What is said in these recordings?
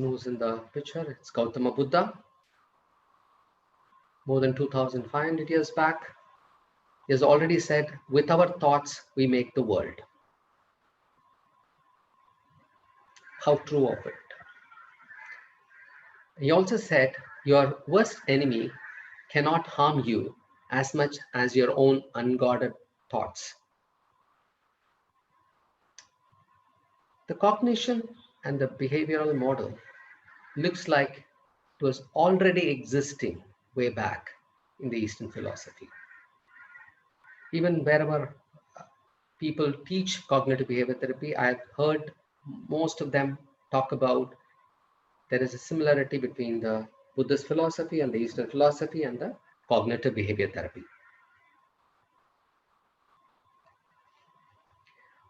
Who's in the picture? It's Gautama Buddha. More than 2,500 years back, he has already said, with our thoughts, we make the world. How true of it. He also said, your worst enemy cannot harm you as much as your own unguarded thoughts. The cognition and the behavioral model looks like it was already existing way back in the Eastern philosophy. Even wherever people teach cognitive behavior therapy, I've heard most of them talk about there is a similarity between the Buddhist philosophy and the Eastern philosophy and the cognitive behavior therapy.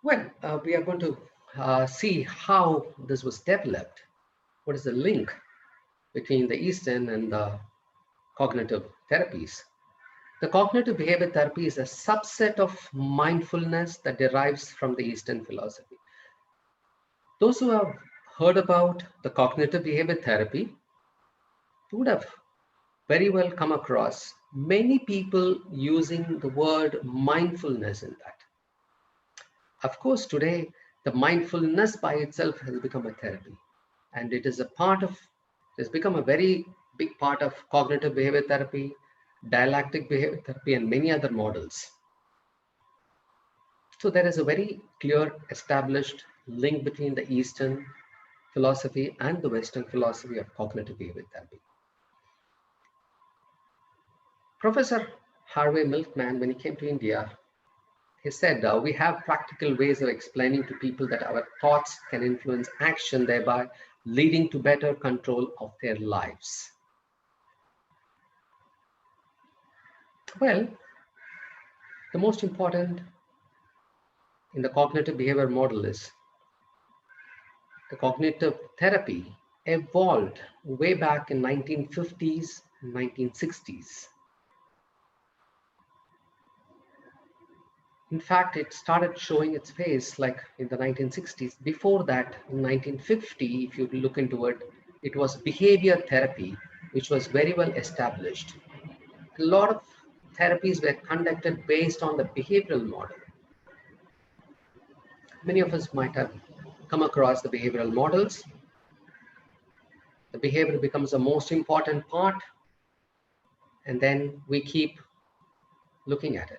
Well, we are going to see how this was developed. What is the link between the Eastern and the cognitive therapies? The cognitive behavior therapy is a subset of mindfulness that derives from the Eastern philosophy. Those who have heard about the cognitive behavior therapy would have very well come across many people using the word mindfulness in that. Of course, today, the mindfulness by itself has become a therapy, and it is a part of, it has become a very big part of cognitive behavior therapy, dialectic behavior therapy, and many other models. So there is a very clear established link between the Eastern philosophy and the Western philosophy of cognitive behavior therapy. Professor Harvey Milkman, when he came to India, he said, we have practical ways of explaining to people that our thoughts can influence action, thereby leading to better control of their lives. Well, the most important in the cognitive behavior model is the cognitive therapy evolved way back in 1950s and 1960s. In fact, it started showing its face like in the 1960s. Before that, in 1950, if you look into it, it was behavior therapy, which was very well established. A lot of therapies were conducted based on the behavioral model. Many of us might have come across the behavioral models. The behavior becomes the most important part, and then we keep looking at it.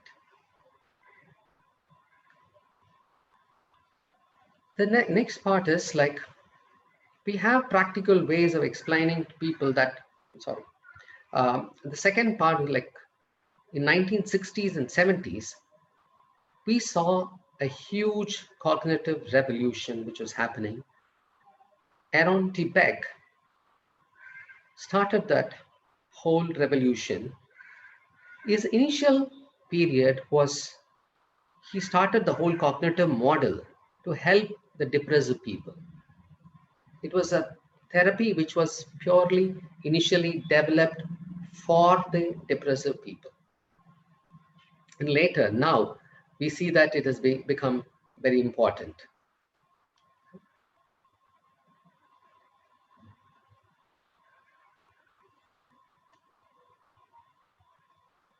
The next part is like, we have practical ways of explaining to people that, the second part, like in 1960s and 70s, we saw a huge cognitive revolution which was happening. Aaron Beck started that whole revolution. His initial period was, he started the whole cognitive model to help the depressive people. It was a therapy which was purely initially developed for the depressive people. And later, now, we see that it has become very important.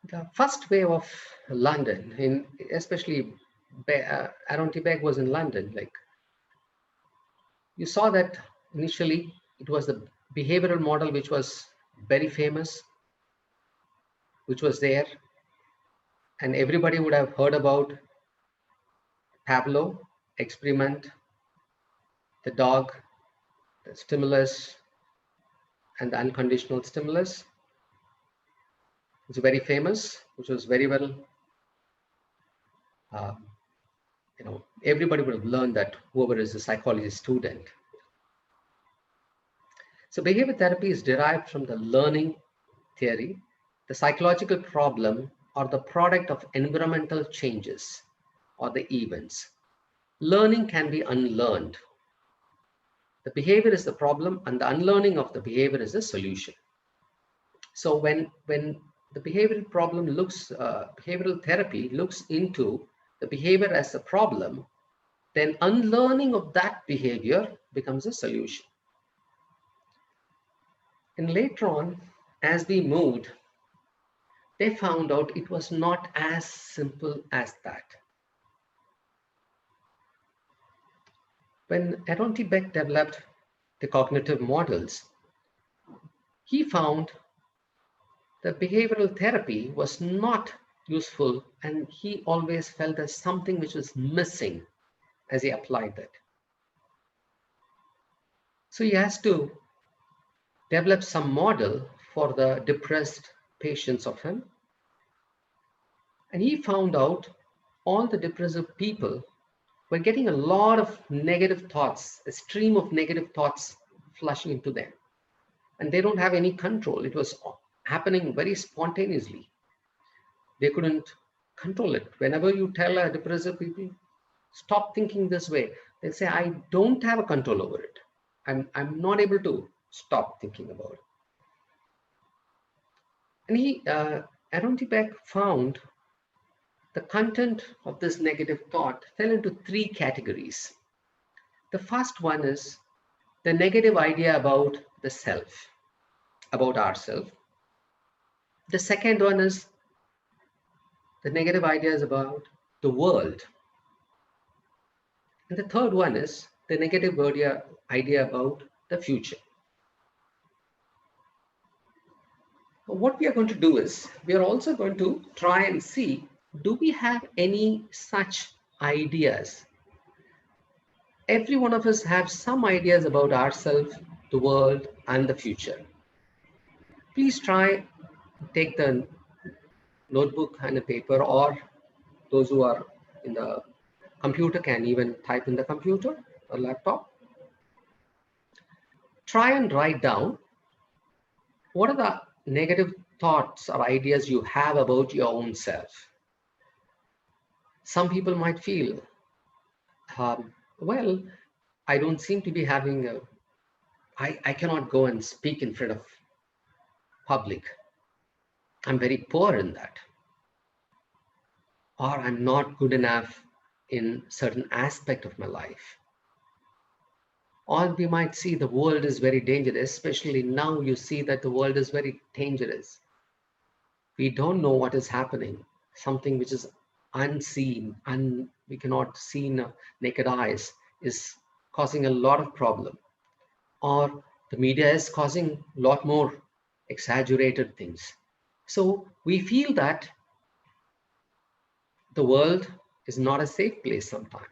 The first wave of London, especially Aaron Beck was in London, like you saw that initially it was the behavioral model which was very famous, which was there, and everybody would have heard about Pavlov experiment, the dog, the stimulus, and the unconditional stimulus. It's very famous, which was very well, everybody would have learned that, whoever is a psychology student. So behavior therapy is derived from the learning theory. The psychological problem or the product of environmental changes or the events. Learning can be unlearned. The behavior is the problem, and the unlearning of the behavior is the solution. So when the behavioral problem behavioral therapy looks into the behavior as a problem, then unlearning of that behavior becomes a solution. And later on, as we moved, they found out it was not as simple as that. When Aaron Beck developed the cognitive models, he found that behavioral therapy was not useful, and he always felt there's something which was missing as he applied that. So he has to develop some model for the depressed patients of him. And he found out all the depressive people were getting a lot of negative thoughts, a stream of negative thoughts flushing into them. And they don't have any control. It was happening very spontaneously. They couldn't control it. Whenever you tell a depressive people, stop thinking this way, they say, I don't have a control over it. I'm not able to stop thinking about it. And Aaron T. Beck found the content of this negative thought fell into three categories. The first one is the negative idea about the self, about ourselves. The second one is the negative ideas about the world. And the third one is the negative idea about the future. What we are going to do is we are also going to try and see, do we have any such ideas? Every one of us have some ideas about ourselves, the world, and the future. Please try, take the notebook and a paper, or those who are in the computer can even type in the computer or laptop. Try and write down what are the negative thoughts or ideas you have about your own self. Some people might feel, well, I don't seem to be having I cannot go and speak in front of public. I'm very poor in that. Or I'm not good enough in certain aspect of my life. Or we might see the world is very dangerous, especially now you see that the world is very dangerous. We don't know what is happening, something which is unseen, and we cannot see in naked eyes is causing a lot of problem. Or the media is causing a lot more exaggerated things. So we feel that the world is not a safe place sometimes.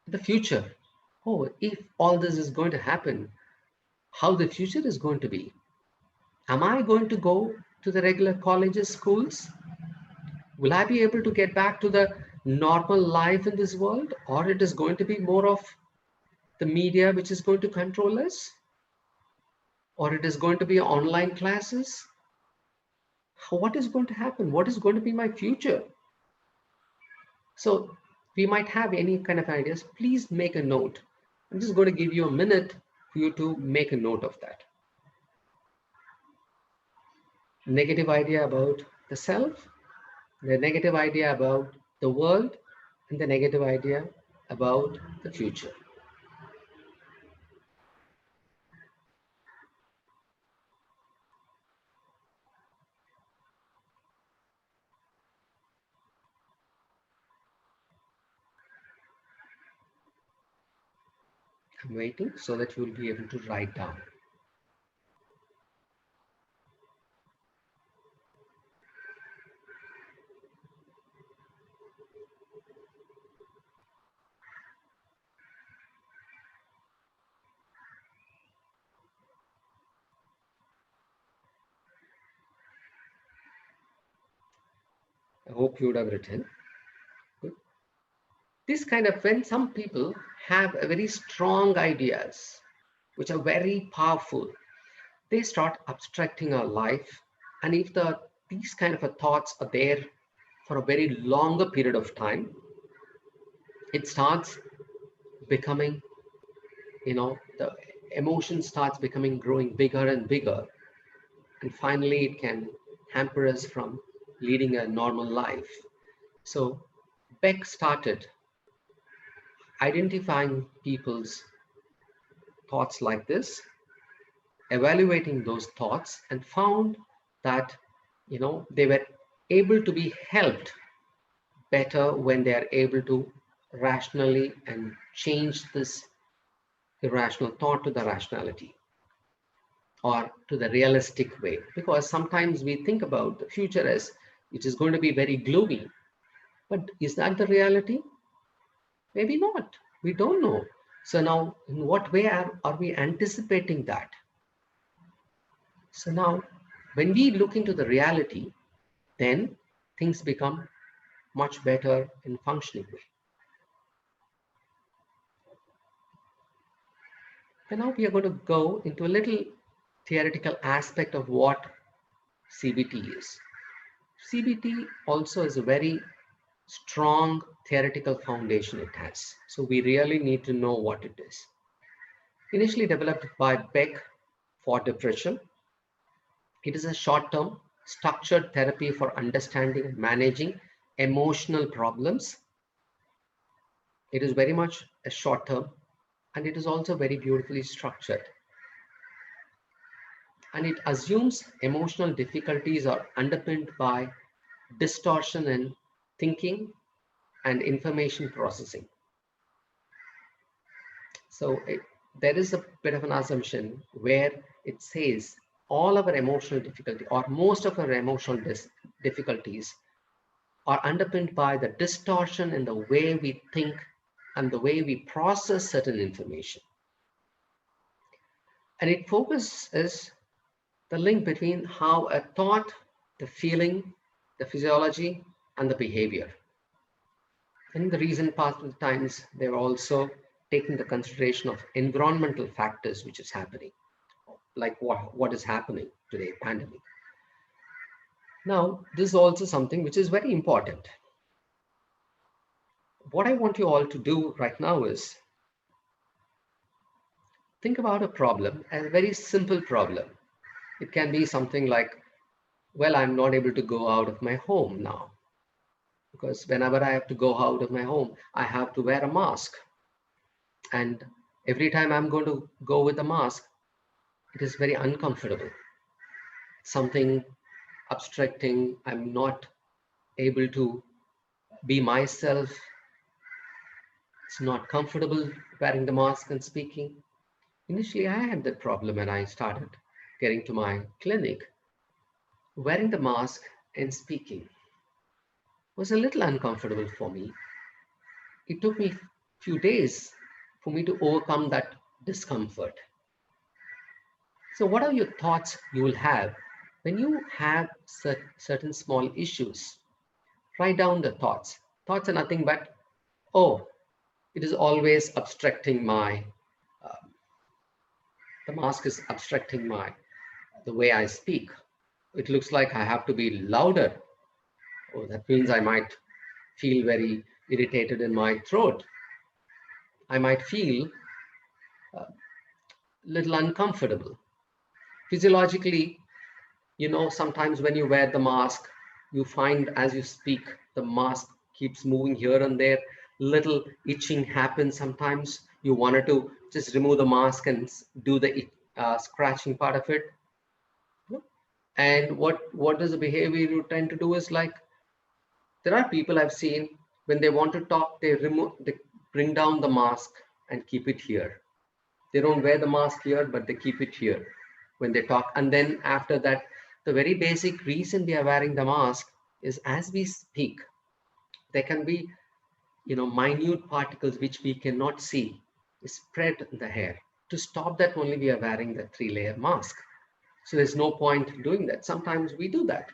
The future, oh, if all this is going to happen, how the future is going to be. Am I going to go to the regular colleges, schools? Will I be able to get back to the normal life in this world? Or it is going to be more of the media which is going to control us? Or it is going to be online classes? What is going to happen? What is going to be my future? So we might have any kind of ideas. Please make a note. I'm just going to give you a minute for you to make a note of that. Negative idea about the self, the negative idea about the world, and the negative idea about the future. I'm waiting so that you will be able to write down. I hope you would have written. Good. This kind of, when some people have a very strong ideas, which are very powerful, they start abstracting our life. And if these kind of thoughts are there for a very longer period of time, it starts becoming, the emotion starts becoming growing bigger and bigger. And finally, it can hamper us from leading a normal life. So Beck started identifying people's thoughts like this evaluating those thoughts and found that they were able to be helped better when they are able to rationally and change this irrational thought to the rationality or to the realistic way, because sometimes we think about the future as it is going to be very gloomy, but is that the reality? Maybe not. We don't know. So now in what way are we anticipating that? So now when we look into the reality, then things become much better in functioning way. And now we are going to go into a little theoretical aspect of what CBT is. CBT also is a very strong theoretical foundation it has. So we really need to know what it is. Initially developed by Beck for depression, it is a short-term structured therapy for understanding and managing emotional problems. It is very much a short-term, and it is also very beautifully structured. And it assumes emotional difficulties are underpinned by distortion in thinking and information processing. So there is a bit of an assumption where it says all of our emotional difficulty or most of our emotional difficulties are underpinned by the distortion in the way we think and the way we process certain information. And it focuses the link between how a thought, the feeling, the physiology, and the behavior. In the recent past of the times, they're also taking the consideration of environmental factors which is happening, like what is happening today, pandemic. Now, this is also something which is very important. What I want you all to do right now is think about a problem, a very simple problem. It can be something like, well, I'm not able to go out of my home now because whenever I have to go out of my home, I have to wear a mask. And every time I'm going to go with a mask, it is very uncomfortable. Something abstracting, I'm not able to be myself. It's not comfortable wearing the mask and speaking. Initially, I had that problem when I started getting to my clinic. Wearing the mask and speaking was a little uncomfortable for me. It took me a few days for me to overcome that discomfort. So what are your thoughts you will have when you have certain small issues? Write down the thoughts. Thoughts are nothing but, oh, it is always obstructing uh, the mask is obstructing the way I speak. It looks like I have to be louder. Oh, that means I might feel very irritated in my throat. I might feel a little uncomfortable. Physiologically, sometimes when you wear the mask, you find as you speak, the mask keeps moving here and there. Little itching happens sometimes. You wanted to just remove the mask and do the scratching part of it. And what does the behavior you tend to do is like, there are people I've seen when they want to talk, they bring down the mask and keep it here. They don't wear the mask here, but they keep it here when they talk. And then after that, the very basic reason they are wearing the mask is as we speak, there can be, minute particles which we cannot see spread in the hair. To stop that, only we are wearing the 3-layer mask. So there's no point doing that. Sometimes we do that.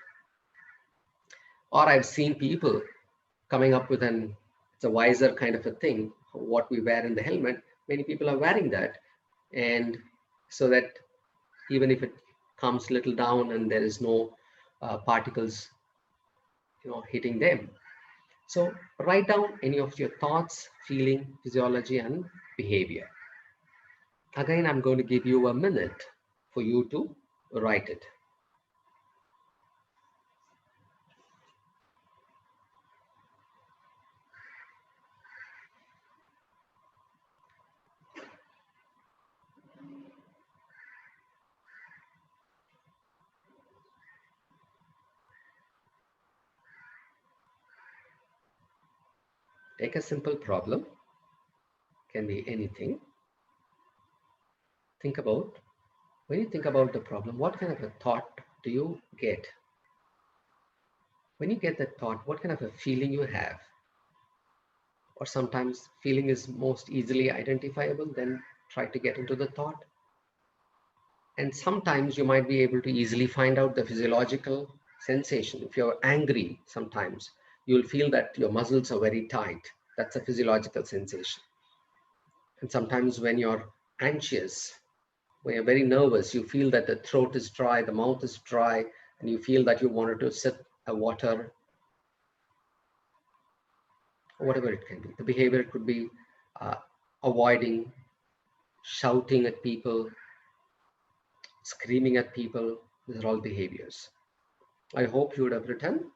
Or I've seen people coming up with it's a visor kind of a thing, what we wear in the helmet. Many people are wearing that. And so that even if it comes little down and there is no particles, hitting them. So write down any of your thoughts, feeling, physiology, and behavior. Again, I'm going to give you a minute for you to write it. Take a simple problem, can be anything. Think about, when you think about the problem, what kind of a thought do you get? When you get that thought, what kind of a feeling you have? Or sometimes feeling is most easily identifiable, then try to get into the thought. And sometimes you might be able to easily find out the physiological sensation. If you're angry, sometimes you'll feel that your muscles are very tight. That's a physiological sensation. And sometimes when you're anxious, when you're very nervous, you feel that the throat is dry, the mouth is dry, and you feel that you wanted to sip a water, or whatever it can be. The behavior could be uh, avoiding, shouting at people, screaming at people. These are all behaviors. I hope you would have written.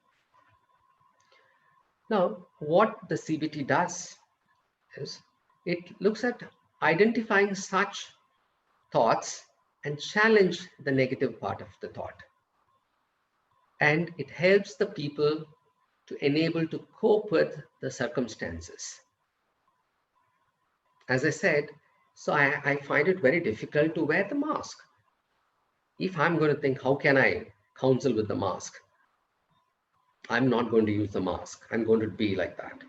Now, what the CBT does is it looks at identifying such thoughts and challenge the negative part of the thought. And it helps the people to enable to cope with the circumstances. As I said, so I find it very difficult to wear the mask. If I'm going to think, how can I counsel with the mask? I'm not going to use the mask. I'm going to be like that.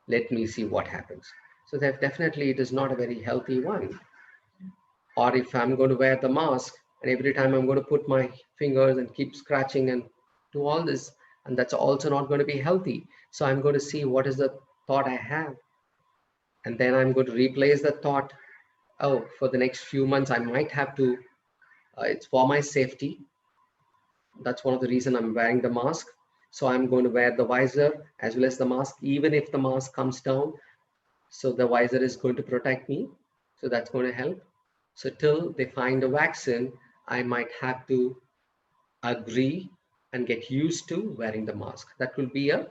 Let me see what happens. So that definitely it is not a very healthy one. Or if I'm going to wear the mask and every time I'm going to put my fingers and keep scratching and do all this, and that's also not going to be healthy. So I'm going to see what is the thought I have. And then I'm going to replace the thought. Oh, for the next few months, I might have to, it's for my safety. That's one of the reason I'm wearing the mask. So I'm going to wear the visor as well as the mask, even if the mask comes down. So the visor is going to protect me. So that's going to help. So till they find a vaccine, I might have to agree and get used to wearing the mask. That will be a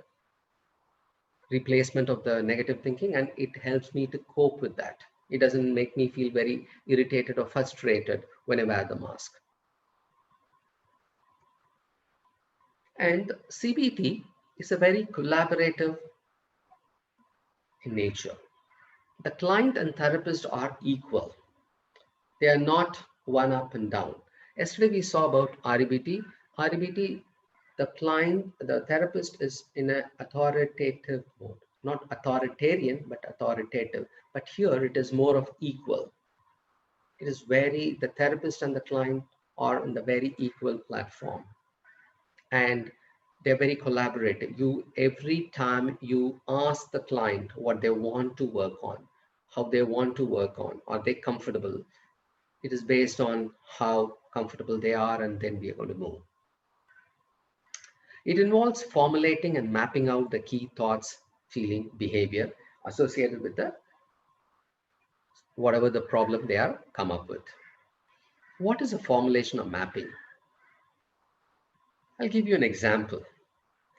replacement of the negative thinking, and it helps me to cope with that. It doesn't make me feel very irritated or frustrated when I wear the mask. And CBT is a very collaborative in nature. The client and therapist are equal. They are not one up and down. Yesterday we saw about REBT. REBT, the client, the therapist is in an authoritative mode. Not authoritarian, but authoritative. But here it is more of equal. It is the therapist and the client are on the very equal platform. And they're very collaborative. Every time you ask the client what they want to work on, how they want to work on, are they comfortable? It is based on how comfortable they are, and then we are going to move. It involves formulating and mapping out the key thoughts, feeling, behavior associated with whatever the problem they are come up with. What is a formulation of mapping? I'll give you an example.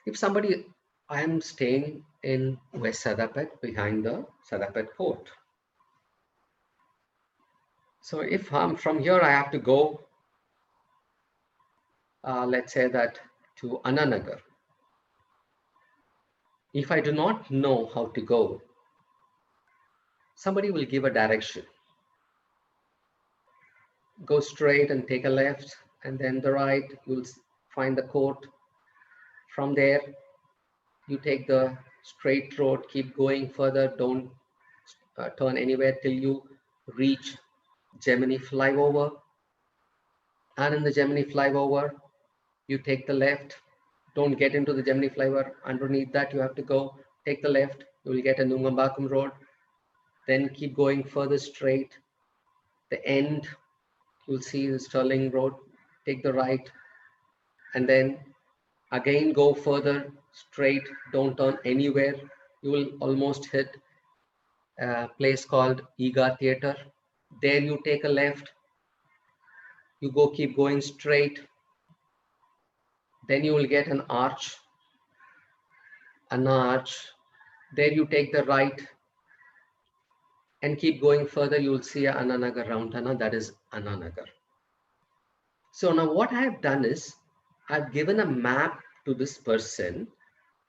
If I am staying in West Sadapet behind the Sadapet Court. So if I'm from here, I have to go, let's say that to Ananagar. If I do not know how to go, somebody will give a direction. Go straight and take a left, and then the right, you'll find the court. From there, you take the straight road, keep going further, don't turn anywhere till you reach Gemini flyover. And in the Gemini flyover, you take the left. Don't get into the Gemini flyover. Underneath that, you have to go take the left. You will get a Nungambakum road. Then keep going further straight. The end, you'll see the Sterling Road. Take the right, and then again go further straight. Don't turn anywhere. You will almost hit a place called Iga Theatre. There you take a left. You keep going straight. Then you will get an arch. There you take the right and keep going further. You will see Ananagar Roundana. That is Ananagar. So now what I have done is I've given a map to this person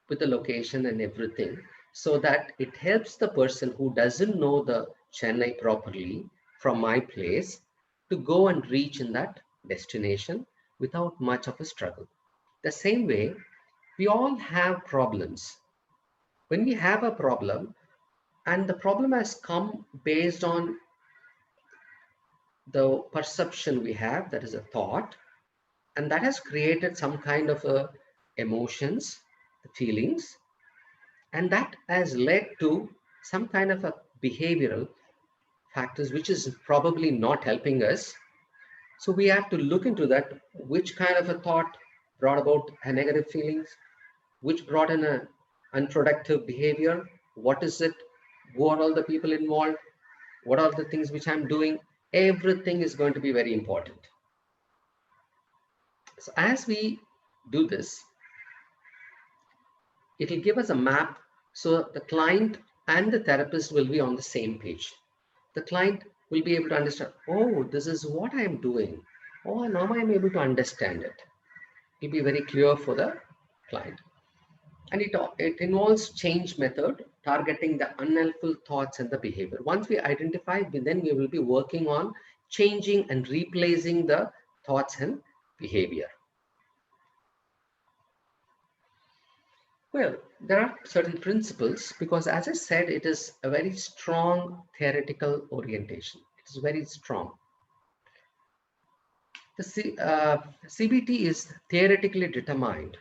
with the location and everything. so that it helps the person who doesn't know the Chennai properly from my place to go and reach in that destination without much of a struggle. The same way, we all have problems. When we have a problem, and the problem has come based on the perception we have, that is a thought, and that has created some kind of a emotions, the feelings, and that has led to some kind of a behavioral factors which is probably not helping us. So we have to look into that, which kind of a thought brought about a negative feelings, which brought in a unproductive behavior, what is it, who are all the people involved, what are the things which I'm doing. Everything is going to be very important. So as we do this, it will give us a map, so the client and the therapist will be on the same page. The client will be able to understand, oh, this is what I am doing. Oh, now I am able to understand it. It will be very clear for the client. And it involves change method, targeting the unhelpful thoughts and the behavior. Once we identify, then we will be working on changing and replacing the thoughts and behavior. Well, there are certain principles because, as I said, it is a very strong theoretical orientation. It is very strong. The CBT is theoretically determined.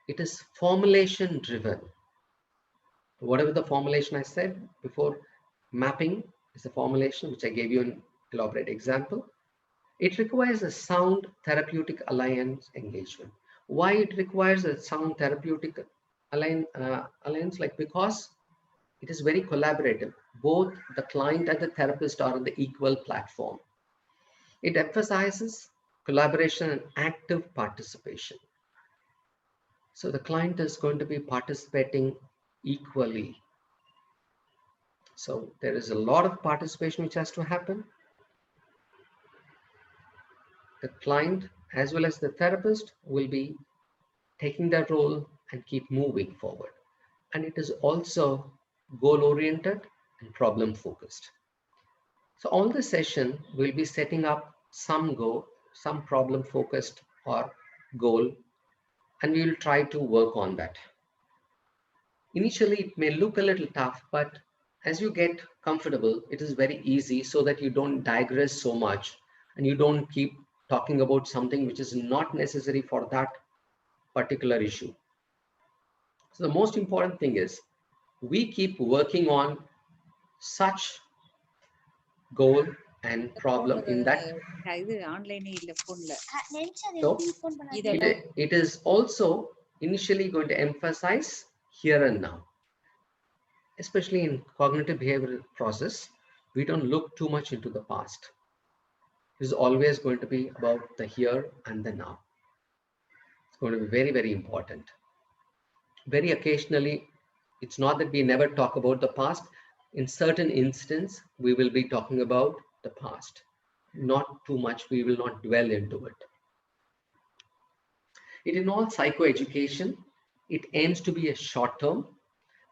It is formulation driven. Whatever the formulation I said before, mapping is the formulation which I gave you an elaborate example. It requires a sound therapeutic alliance engagement. Why it requires a sound therapeutic alliance? Like, because it is very collaborative. Both the client and the therapist are on the equal platform. It emphasizes collaboration and active participation. So the client is going to be participating equally. So there is a lot of participation which has to happen. The client as well as the therapist will be taking that role and keep moving forward. And it is also goal oriented and problem focused. So on this session, we'll be setting up some goal, some problem focused or goal, and we will try to work on that. Initially, it may look a little tough, but as you get comfortable, it is very easy, so that you don't digress so much and you don't keep talking about something which is not necessary for that particular issue. So the most important thing is we keep working on such goal and problem in that. So it is also initially going to emphasize here and now. Especially in cognitive behavioral process, we don't look too much into the past. It is always going to be about the here and the now. It's going to be very, very important. Very occasionally, it's not that we never talk about the past. In certain instances, we will be talking about the past. Not too much, we will not dwell into it. It involves psychoeducation. It aims to be a short term.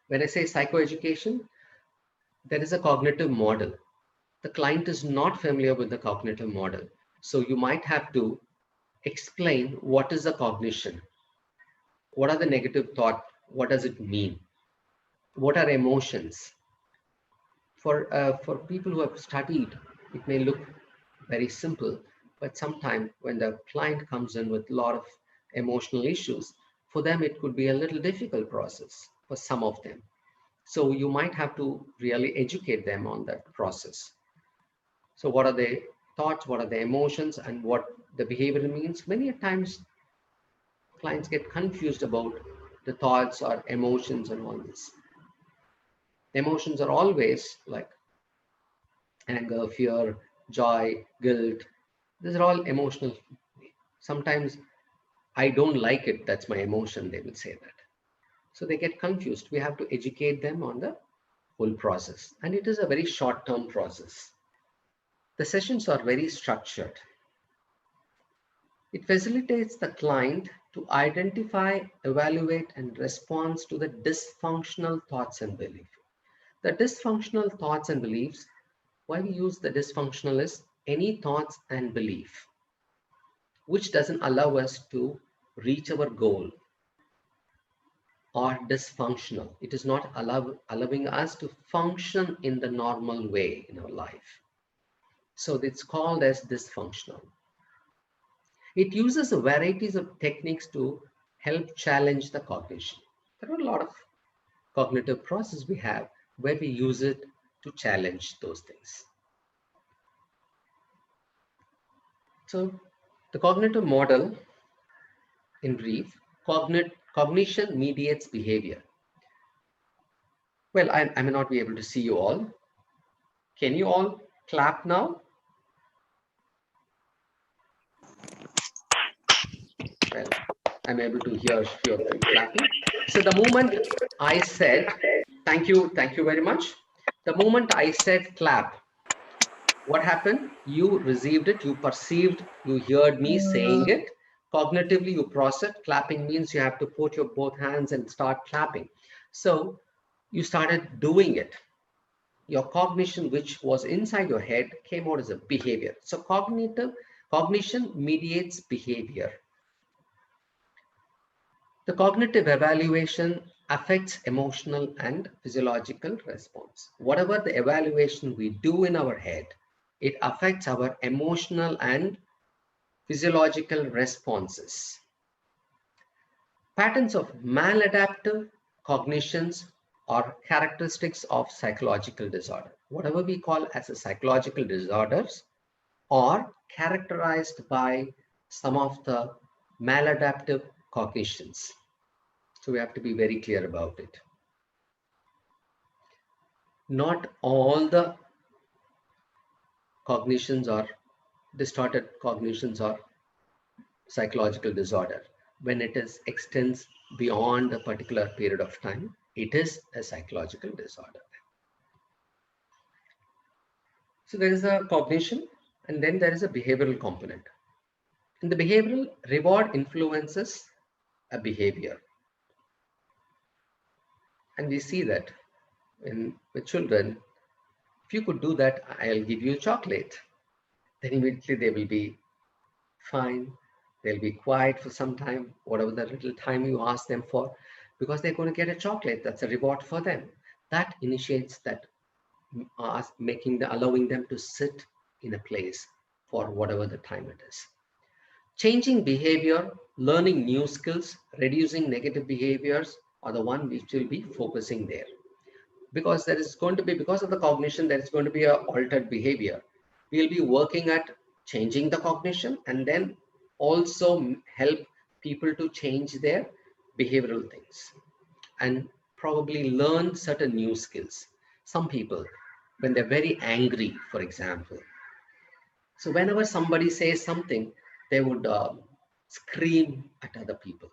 When I say psychoeducation, there is a cognitive model. The client is not familiar with the cognitive model. So you might have to explain what is the cognition. What are the negative thoughts? What does it mean? What are emotions? For people who have studied, it may look very simple, but sometimes when the client comes in with a lot of emotional issues, for them it could be a little difficult process for some of them. So you might have to really educate them on that process. So what are the thoughts, what are the emotions, and what the behavior means? Many times clients get confused about the thoughts or emotions and all this. Emotions are always like anger, fear, joy, guilt. These are all emotional. Sometimes I don't like it, that's my emotion, they will say that. So they get confused. We have to educate them on the whole process. And it is a very short-term process. The sessions are very structured. It facilitates the client to identify, evaluate, and respond to the dysfunctional thoughts and beliefs. The dysfunctional thoughts and beliefs, why we use the dysfunctional is any thoughts and belief which doesn't allow us to reach our goal or dysfunctional. It is not allowing us to function in the normal way in our life. So it's called as dysfunctional. It uses a varieties of techniques to help challenge the cognition. There are a lot of cognitive process we have where we use it to challenge those things. So the cognitive model, in brief, cognition mediates behavior. Well, I may not be able to see you all. Can you all clap now? Well, I'm able to hear a few of you clapping. So the moment I said, thank you very much. The moment I said clap, what happened? You received it, you perceived, you heard me saying it. Cognitively, you processed. Clapping means you have to put your both hands and start clapping. So you started doing it. Your cognition, which was inside your head, came out as a behavior. So cognition mediates behavior. The cognitive evaluation affects emotional and physiological response. Whatever the evaluation we do in our head, it affects our emotional and physiological responses. Patterns of maladaptive cognitions are characteristics of psychological disorder. Whatever we call as a psychological disorders are characterized by some of the maladaptive cognitions. So we have to be very clear about it. Not all the cognitions are distorted cognitions or psychological disorder. When it is extends beyond a particular period of time, it is a psychological disorder. So there is a cognition and then there is a behavioral component. In the behavioral, reward influences a behavior. And we see that with children, if you could do that, I'll give you a chocolate. Then immediately they will be fine. They'll be quiet for some time, whatever the little time you ask them for, because they're going to get a chocolate. That's a reward for them. That initiates that, allowing them to sit in a place for whatever the time it is. Changing behavior, learning new skills, reducing negative behaviors are the one which will be focusing there. Because there is going to be, because of the cognition, there is going to be an altered behavior. We'll be working at changing the cognition and then also help people to change their behavioral things and probably learn certain new skills. Some people, when they're very angry, for example, so whenever somebody says something, they would scream at other people.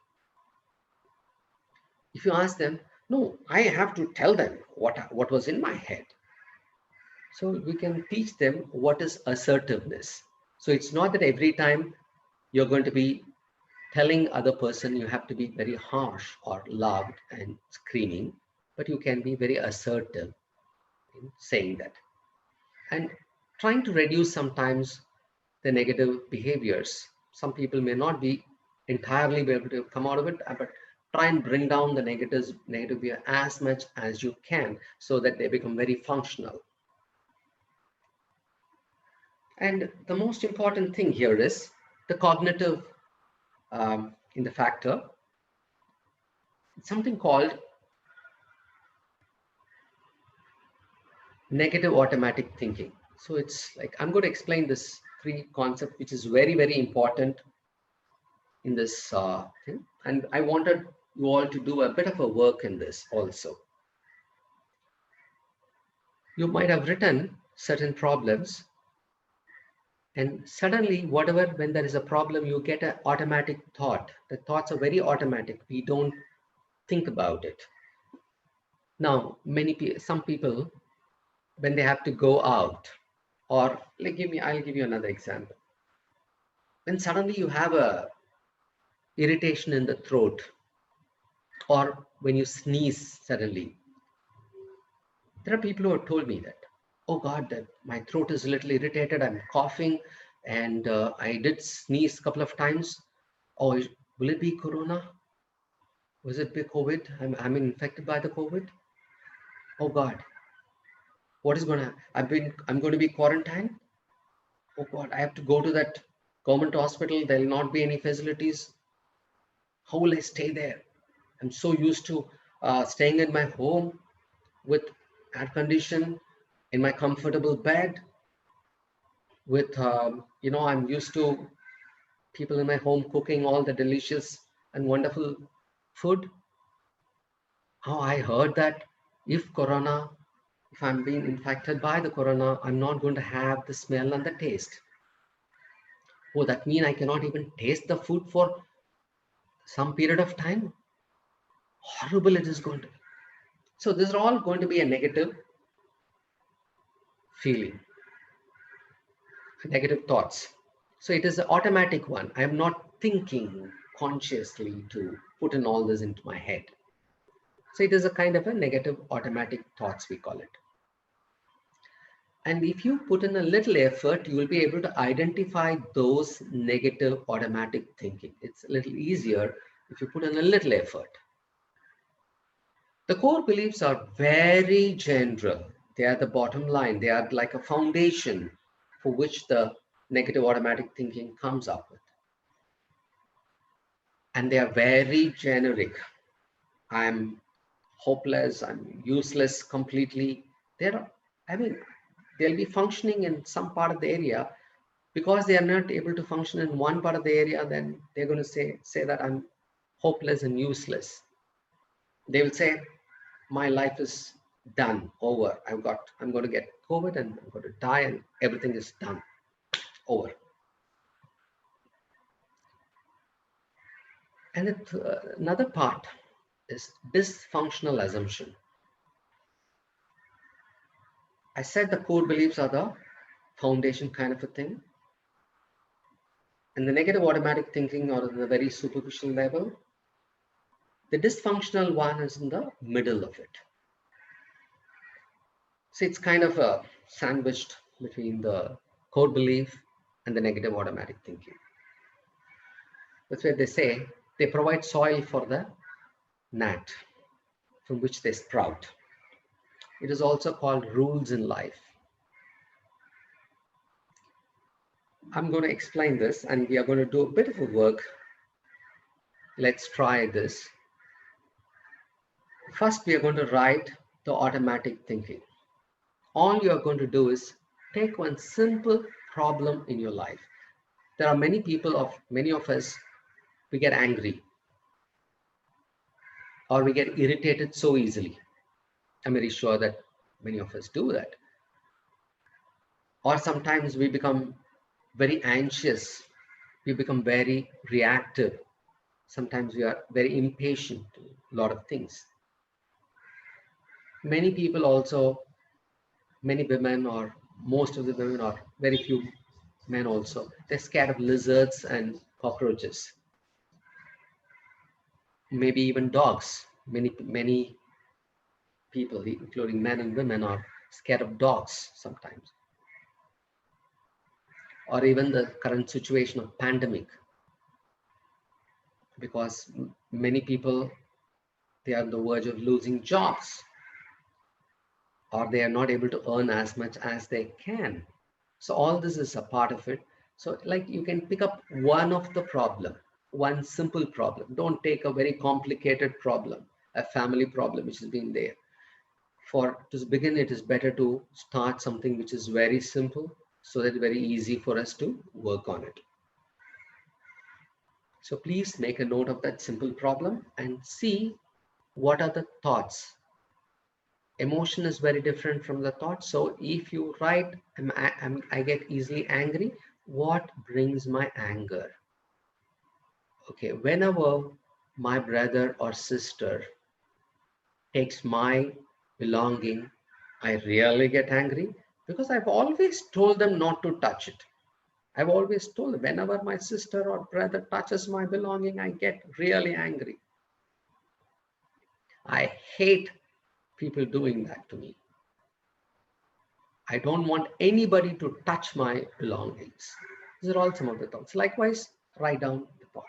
If you ask them, no, I have to tell them what was in my head. So we can teach them what is assertiveness. So it's not that every time you're going to be telling other person you have to be very harsh or loud and screaming, but you can be very assertive in saying that. And trying to reduce sometimes the negative behaviors. Some people may not be entirely be able to come out of it, but try and bring down the negative behavior as much as you can so that they become very functional. And the most important thing here is the cognitive in the factor, something called negative automatic thinking. So it's like, I'm going to explain this three concept, which is very, very important in this thing. And I wanted you all to do a bit of a work in this also. You might have written certain problems and suddenly when there is a problem, you get an automatic thought. The thoughts are very automatic. We don't think about it. Now, some people, when they have to go out, or I'll give you another example. When suddenly you have a irritation in the throat, or when you sneeze suddenly. There are people who have told me that, oh God, that my throat is a little irritated, I'm coughing, and I did sneeze a couple of times. Oh, will it be corona? Was it be COVID? I'm infected by the COVID. Oh God, what is gonna? I'm going to be quarantined. Oh God, I have to go to that government hospital. There'll not be any facilities. How will I stay there? I'm so used to staying in my home with air condition, in my comfortable bed. With I'm used to people in my home cooking all the delicious and wonderful food. Oh, I heard that if I'm being infected by the corona, I'm not going to have the smell and the taste. Oh, that means I cannot even taste the food for some period of time. Horrible it is going to be. So these are all going to be a negative feeling, negative thoughts. So it is an automatic one. I am not thinking consciously to put in all this into my head. So it is a kind of a negative automatic thoughts, we call it. And if you put in a little effort, you will be able to identify those negative automatic thinking. It's a little easier if you put in a little effort. The core beliefs are very general. They are the bottom line. They are like a foundation for which the negative automatic thinking comes up with. And they are very generic. I'm hopeless, I'm useless completely. They're, I mean, they'll be functioning in some part of the area. Because they are not able to function in one part of the area, then they're going to say that I'm hopeless and useless. They will say, my life is done, over. I'm going to get COVID and I'm going to die and everything is done, over. And another part is dysfunctional assumption. I said the core beliefs are the foundation kind of a thing. And the negative automatic thinking are on the very superficial level. The dysfunctional one is in the middle of it. So it's kind of sandwiched between the core belief and the negative automatic thinking. That's why they say they provide soil for the gnat from which they sprout. It is also called rules in life. I'm going to explain this and we are going to do a bit of a work. Let's try this. First, we are going to write the automatic thinking. All you are going to do is take one simple problem in your life. There are many of us, we get angry or we get irritated so easily. I'm very sure that many of us do that. Or sometimes we become very anxious. We become very reactive. Sometimes we are very impatient to a lot of things. Many people also, many women or most of the women or very few men also, they're scared of lizards and cockroaches. Maybe even dogs. Many people, including men and women, are scared of dogs sometimes. Or even the current situation of pandemic. Because many people, they are on the verge of losing jobs. Or they are not able to earn as much as they can. So all this is a part of it. So like you can pick up one of the problem, one simple problem. Don't take a very complicated problem, a family problem which has been there. To begin, it is better to start something which is very simple so that it's very easy for us to work on it. So please make a note of that simple problem and see what are the thoughts. Emotion is very different from the thought. So if you write, I get easily angry, what brings my anger? Okay, whenever my brother or sister takes my belonging, I really get angry because I've always told them not to touch it. I've always told whenever my sister or brother touches my belonging, I get really angry. I hate people doing that to me. I don't want anybody to touch my belongings. These are all some of the thoughts. Likewise, write down the thought.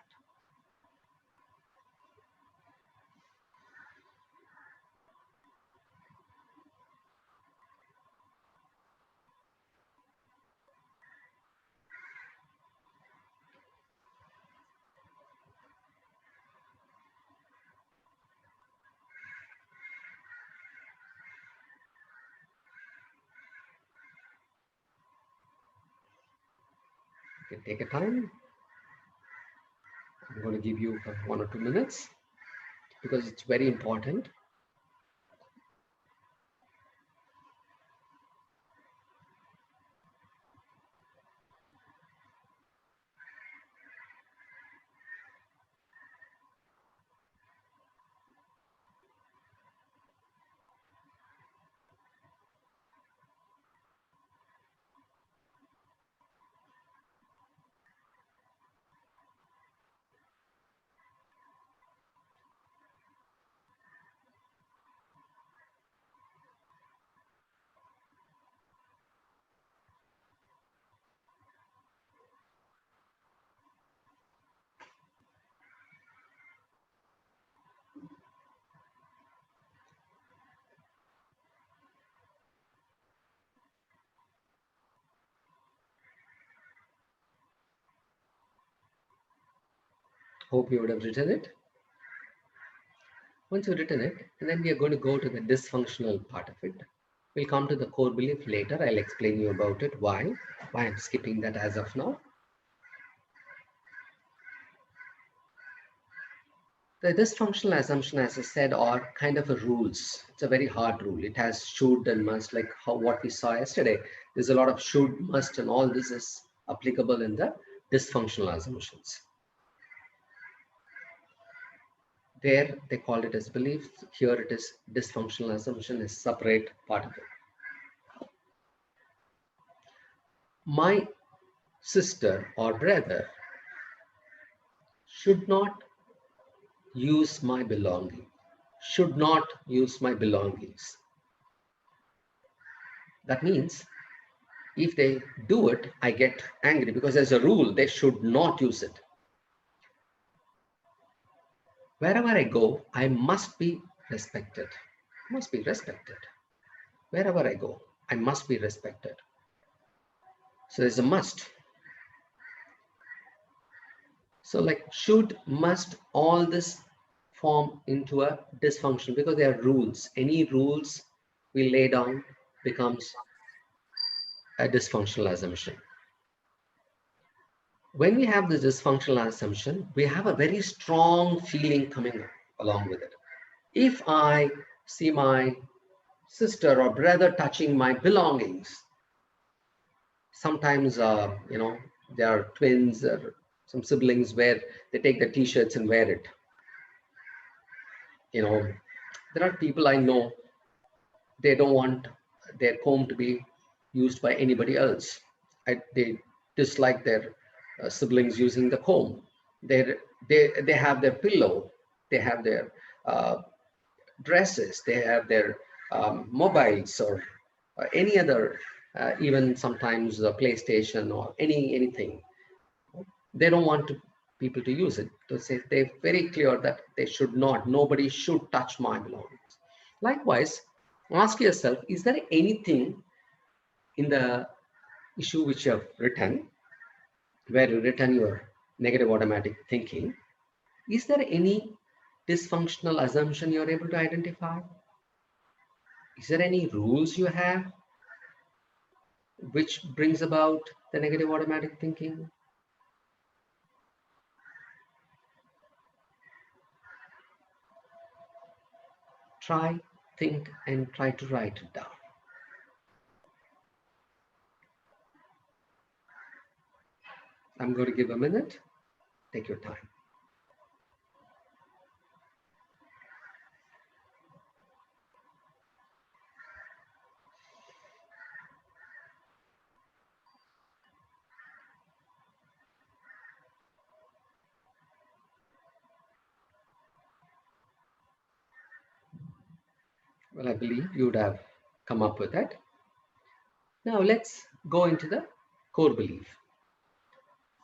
You can take a time. I'm going to give you 1 or 2 minutes because it's very important. Hope you would have written it. Once you've written it, and then we are going to go to the dysfunctional part of it. We'll come to the core belief later. I'll explain you about it, why I'm skipping that as of now. The dysfunctional assumption, as I said, are kind of a rules. It's a very hard rule. It has should and must, like what we saw yesterday. There's a lot of should, must, and all this is applicable in the dysfunctional assumptions. There they call it as belief. Here it is dysfunctional assumption is separate part of it. My sister or brother should not use my belonging. Should not use my belongings. That means if they do it, I get angry because there's a rule they should not use it. Wherever I go, I must be respected. Must be respected. Wherever I go, I must be respected. So there's a must. So like should, must, all this form into a dysfunction because they are rules. Any rules we lay down becomes a dysfunctional assumption. When we have this dysfunctional assumption, we have a very strong feeling coming along with it. If I see my sister or brother touching my belongings, sometimes, there are twins or some siblings where they take the t-shirts and wear it. There are people I know, they don't want their comb to be used by anybody else. They dislike their siblings using the comb. They have their pillow, they have their uh, dresses, they have their mobiles or any other, even sometimes a PlayStation or anything. They don't want people to use it. To say they're very clear that they should not. Nobody should touch my belongings. Likewise, ask yourself: is there anything in the issue which you have written, where you written your negative automatic thinking? Is there any dysfunctional assumption you're able to identify? Is there any rules you have which brings about the negative automatic thinking? Try, think, and try to write it down. I'm going to give a minute. Take your time. Well, I believe you would have come up with that. Now let's go into the core belief.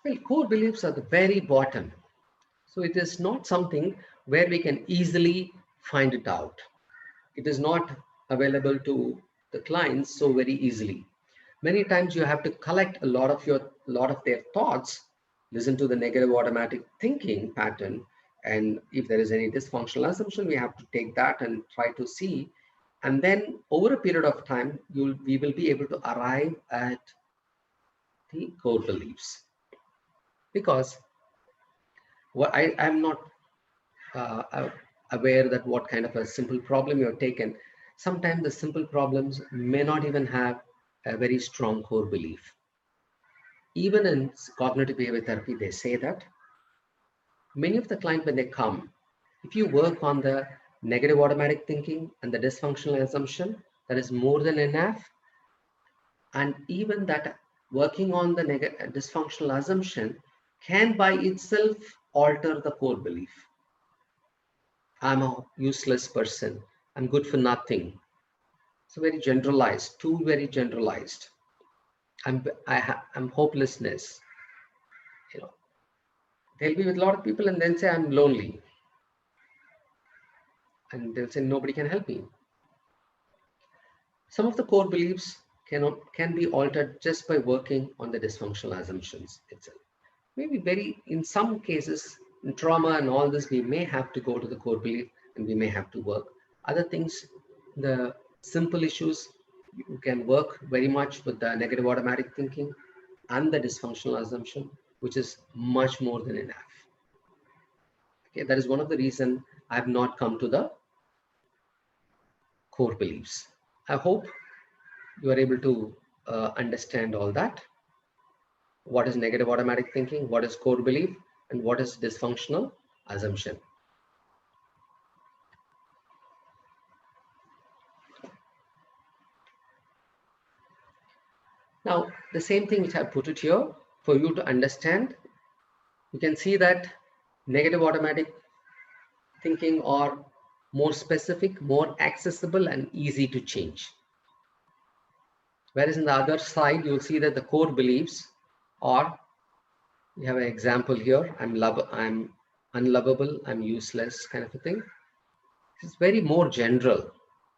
Well, core beliefs are the very bottom. So it is not something where we can easily find it out. It is not available to the clients so very easily. Many times you have to collect a lot of their thoughts, listen to the negative automatic thinking pattern, and if there is any dysfunctional assumption, we have to take that and try to see. And then over a period of time, we will be able to arrive at the core beliefs. Because I'm not aware that what kind of a simple problem you're taken. Sometimes the simple problems may not even have a very strong core belief. Even in cognitive behavior therapy, they say that many of the clients, when they come, if you work on the negative automatic thinking and the dysfunctional assumption, that is more than enough. And even that working on the dysfunctional assumption can by itself alter the core belief. I'm a useless person. I'm good for nothing. So very generalized, too very generalized. I'm hopelessness. You know, they'll be with a lot of people and then say I'm lonely, and they'll say nobody can help me. Some of the core beliefs can be altered just by working on the dysfunctional assumptions itself. Maybe very in some cases in trauma and all this, we may have to go to the core belief and we may have to work. Other things, the simple issues, you can work very much with the negative automatic thinking and the dysfunctional assumption, which is much more than enough. Okay, that is one of the reasons I have not come to the core beliefs. I hope you are able to understand all that. What is negative automatic thinking? What is core belief? And what is dysfunctional assumption? Now, the same thing which I put it here for you to understand, you can see that negative automatic thinking are more specific, more accessible, and easy to change. Whereas in the other side, you'll see that the core beliefs are, we have an example here, I'm unlovable, I'm useless, kind of a thing. It's very more general,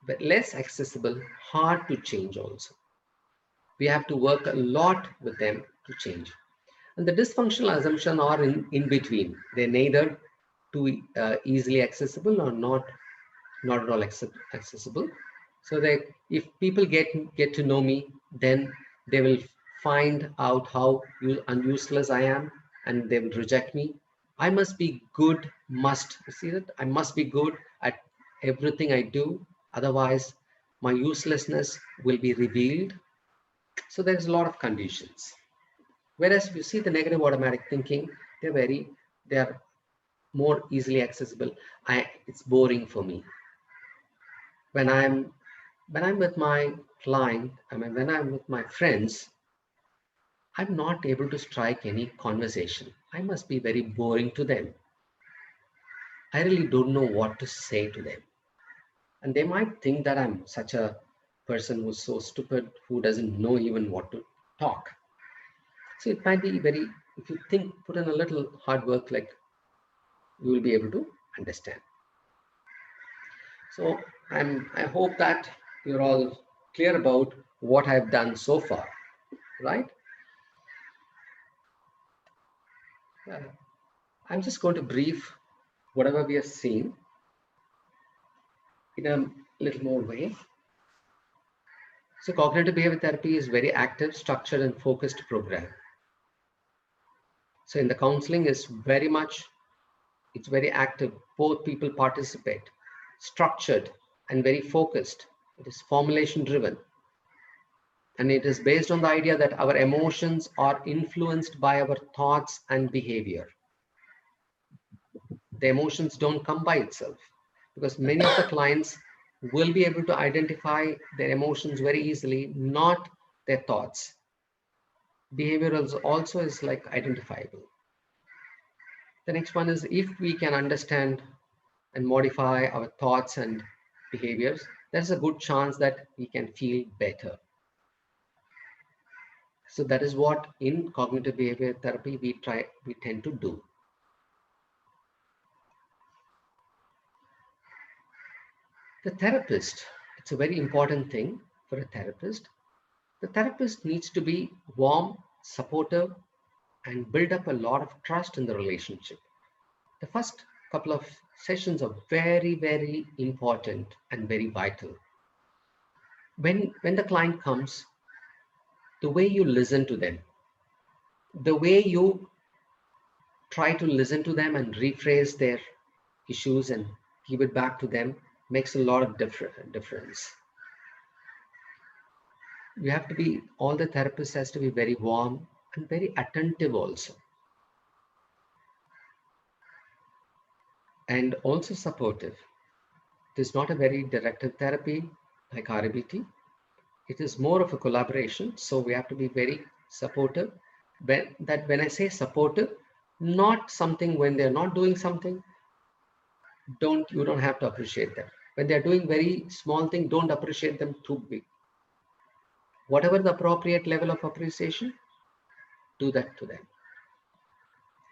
but less accessible, hard to change also. We have to work a lot with them to change. And the dysfunctional assumption are in between. They're neither too easily accessible or not at all accessible. So that if people get to know me, then they will find out how useless I am, and they will reject me. I must be good, you see that? I must be good at everything I do. Otherwise, my uselessness will be revealed. So there's a lot of conditions. Whereas if you see the negative automatic thinking, they're more easily accessible. It's boring for me. When I'm with my client, when I'm with my friends, I'm not able to strike any conversation. I must be very boring to them. I really don't know what to say to them. And they might think that I'm such a person who's so stupid, who doesn't know even what to talk. So it might be if you think, put in a little hard work, like you will be able to understand. So I hope that you're all clear about what I've done so far, right? I'm just going to brief whatever we have seen in a little more way. So cognitive behavior therapy is very active, structured, and focused program. So in the counseling it's very active. Both people participate, structured and very focused. It is formulation driven. And it is based on the idea that our emotions are influenced by our thoughts and behavior. The emotions don't come by itself, because many of the clients will be able to identify their emotions very easily, not their thoughts. Behavior also is like identifiable. The next one is, if we can understand and modify our thoughts and behaviors, there's a good chance that we can feel better. So that is what in cognitive behavior therapy we tend to do. The therapist, it's a very important thing for a therapist. The therapist needs to be warm, supportive, and build up a lot of trust in the relationship. The first couple of sessions are very, very important and very vital. When the client comes, the way you listen to them, the way you try to listen to them and rephrase their issues and give it back to them makes a lot of difference. You have to be, all the therapists has to be very warm and very attentive also, and also supportive. It is not a very directive therapy like RBT. It is more of a collaboration. So we have to be very supportive. When I say supportive, not something when they're not doing something, you don't have to appreciate them. When they're doing very small thing, don't appreciate them too big. Whatever the appropriate level of appreciation, do that to them.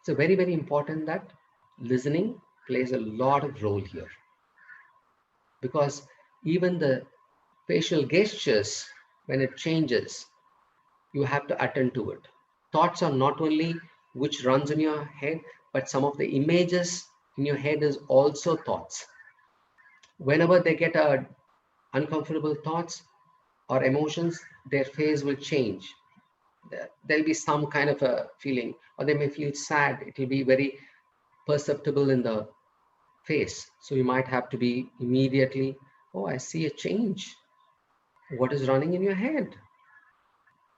It's a very, very important that listening plays a lot of role here, because even the facial gestures, when it changes, you have to attend to it. Thoughts are not only which runs in your head, but some of the images in your head is also thoughts. Whenever they get uncomfortable thoughts or emotions, their face will change. There'll be some kind of a feeling, or they may feel sad. It will be very perceptible in the face. So you might have to be immediately, oh, I see a change. What is running in your head?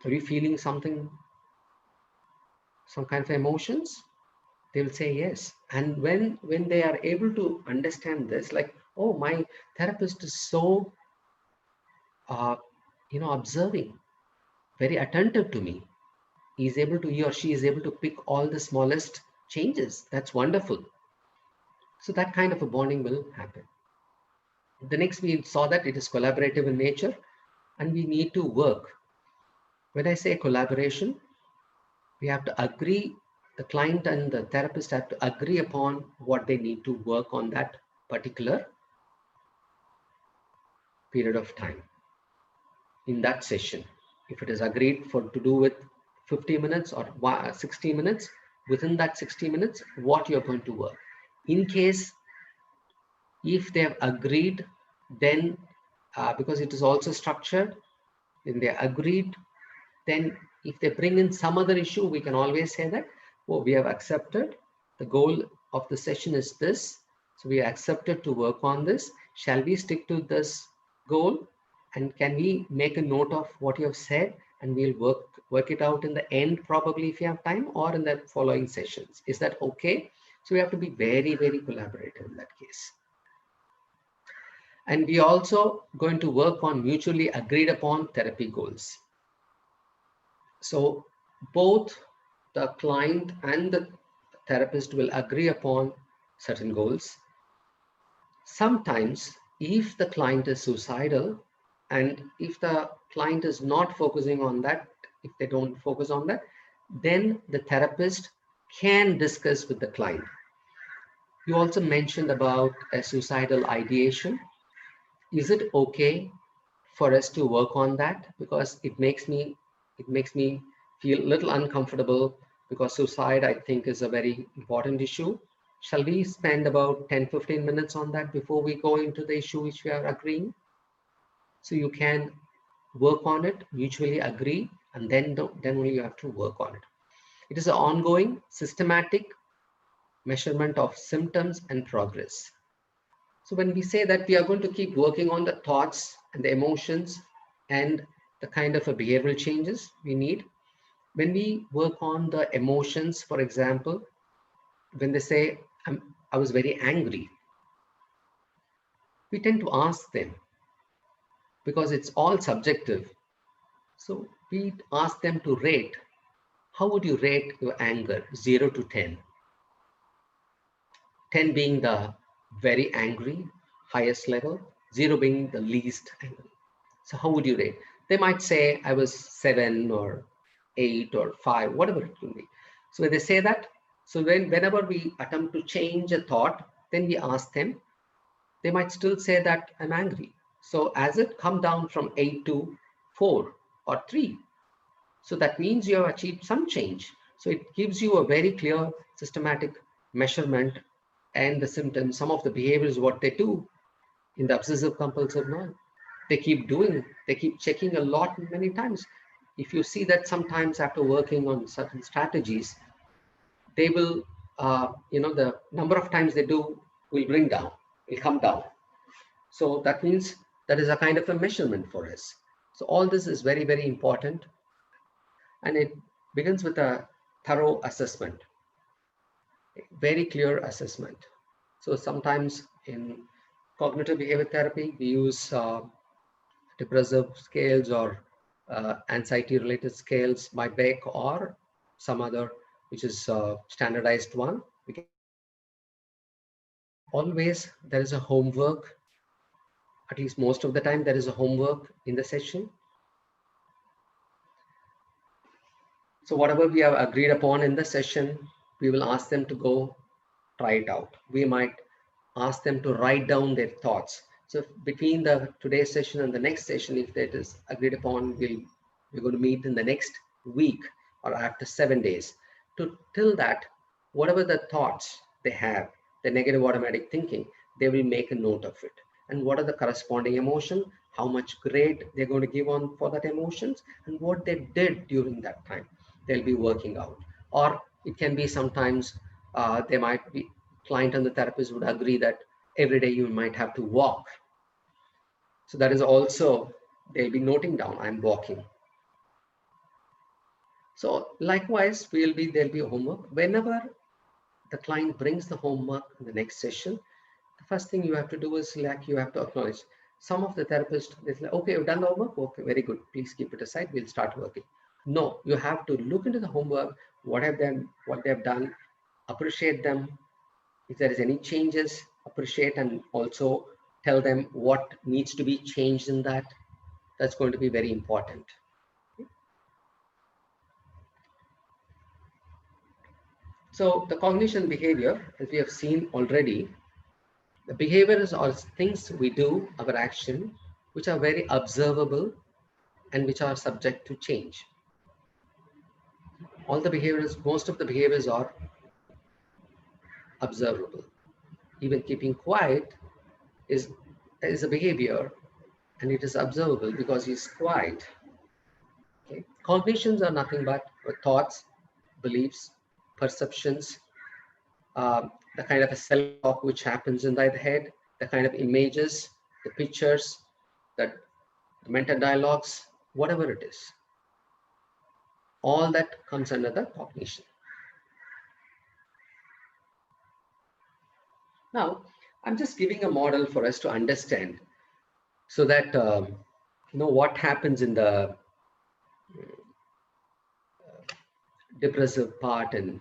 Are you feeling something, some kind of emotions? They will say yes. And when they are able to understand this, like, oh, my therapist is so uh, observing, very attentive to me. He or she is able to pick all the smallest changes. That's wonderful. So that kind of a bonding will happen. The next, we saw that it is collaborative in nature and we need to work. When I say collaboration, we have to agree, the client and the therapist have to agree upon what they need to work on that particular period of time in that session. If it is agreed for to do with 50 minutes or 60 minutes, within that 60 minutes, what you're going to work. In case if they have agreed, then because it is also structured, when they agreed, then if they bring in some other issue, we can always say that, oh, we have accepted, the goal of the session is this, so we accepted to work on this. Shall we stick to this goal, and can we make a note of what you have said, and we'll work it out in the end, probably if you have time, or in the following sessions. Is that okay? So we have to be very, very collaborative in that case. And we also going to work on mutually agreed upon therapy goals. So both the client and the therapist will agree upon certain goals. Sometimes if the client is suicidal and if the client is not focusing on that, if they don't focus on that, then the therapist can discuss with the client. You also mentioned about a suicidal ideation. Is it okay for us to work on that? Because it makes me feel a little uncomfortable, because suicide, I think, is a very important issue. Shall we spend about 10-15 minutes on that before we go into the issue which we are agreeing? So you can work on it, mutually agree, and then only you have to work on it. It is an ongoing, systematic measurement of symptoms and progress. So when we say that we are going to keep working on the thoughts and the emotions and the kind of a behavioral changes we need, when we work on the emotions, for example, when they say, I was very angry, we tend to ask them, because it's all subjective. So we ask them to rate. How would you rate your anger, 0 to 10? 10 being the very angry, highest level, 0 being the least angry. So how would you rate? They might say I was 7 or 8 or 5, whatever it can be. So when they say that, so whenever we attempt to change a thought, then we ask them, they might still say that I'm angry. So as it come down from 8 to 4 or 3, so that means you have achieved some change. So it gives you a very clear systematic measurement and the symptoms, some of the behaviors, what they do in the obsessive compulsive mind. They keep doing, they keep checking a lot many times. If you see that sometimes after working on certain strategies, they will, the number of times they do will bring down, will come down. So that means that is a kind of a measurement for us. So all this is very, very important. And it begins with a thorough assessment, very clear assessment. So sometimes in cognitive behavior therapy, we use depressive scales or anxiety related scales by Beck or some other, which is standardized one. We can always, there is a homework, at least most of the time, there is a homework in the session. So whatever we have agreed upon in the session, we will ask them to go try it out. We might ask them to write down their thoughts. So between the today's session and the next session, if that is agreed upon, we're going to meet in the next week or after 7 days. Till that, whatever the thoughts they have, the negative automatic thinking, they will make a note of it. And what are the corresponding emotion, how much grade they're going to give on for that emotions, and what they did during that time, they'll be working out. Or it can be sometimes they might be, client and the therapist would agree that every day you might have to walk. So that is also, they'll be noting down, I'm walking. So likewise, there'll be homework. Whenever the client brings the homework in the next session, the first thing you have to do is like you have to acknowledge. Some of the therapists, they say, okay, you've done the homework. Okay, very good. Please keep it aside. We'll start working. No, you have to look into the homework, what they've done, appreciate them. If there is any changes, appreciate and also tell them what needs to be changed in that. That's going to be very important. So the cognition behavior, as we have seen already, the behaviors are things we do, our action, which are very observable and which are subject to change. All the behaviors, most of the behaviors are observable. Even keeping quiet is a behavior and it is observable because he's quiet. Okay? Cognitions are nothing but thoughts, beliefs, perceptions, the kind of a self-talk which happens inside the head, the kind of images, the pictures, the mental dialogues, whatever it is. All that comes under the cognition. Now, I'm just giving a model for us to understand so that what happens in the depressive part and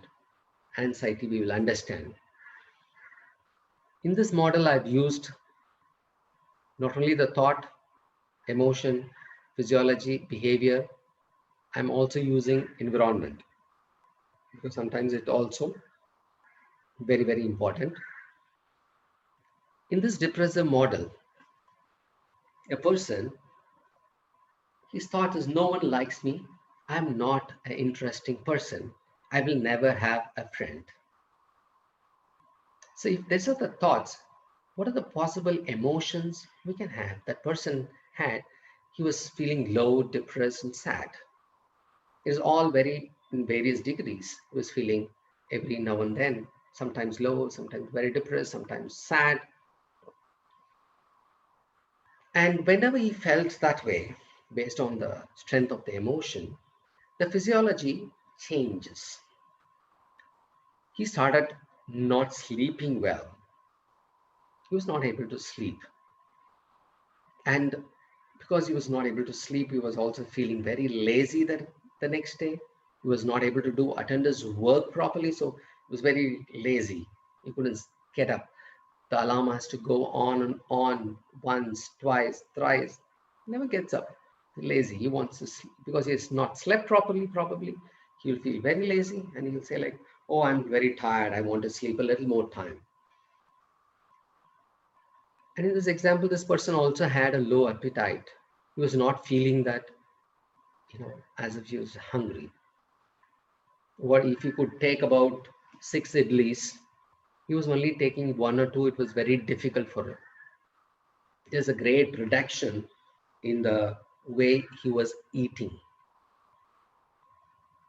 anxiety we will understand. In this model, I've used not only the thought, emotion, physiology, behavior, I'm also using environment because sometimes it's also very, very important. In this depressive model, a person, his thought is no one likes me, I'm not an interesting person, I will never have a friend. So if these are the thoughts, what are the possible emotions we can have? That person had, he was feeling low, depressed, and sad. It is all very in various degrees. He was feeling every now and then, sometimes low, sometimes very depressed, sometimes sad. And whenever he felt that way, based on the strength of the emotion, the physiology changes. He started not sleeping well. He was not able to sleep. And because he was not able to sleep, he was also feeling very lazy the next day. He was not able to attend his work properly, so he was very lazy. He couldn't get up. The alarm has to go on and on, once, twice, thrice. He never gets up. Lazy. He wants to sleep because he has not slept properly, probably. He'll feel very lazy and he'll say, like, oh, I'm very tired. I want to sleep a little more time. And in this example, this person also had a low appetite. He was not feeling that, as if he was hungry. What if he could take about 6 idlis? He was only taking one or two. It was very difficult for him. There's a great reduction in the way he was eating.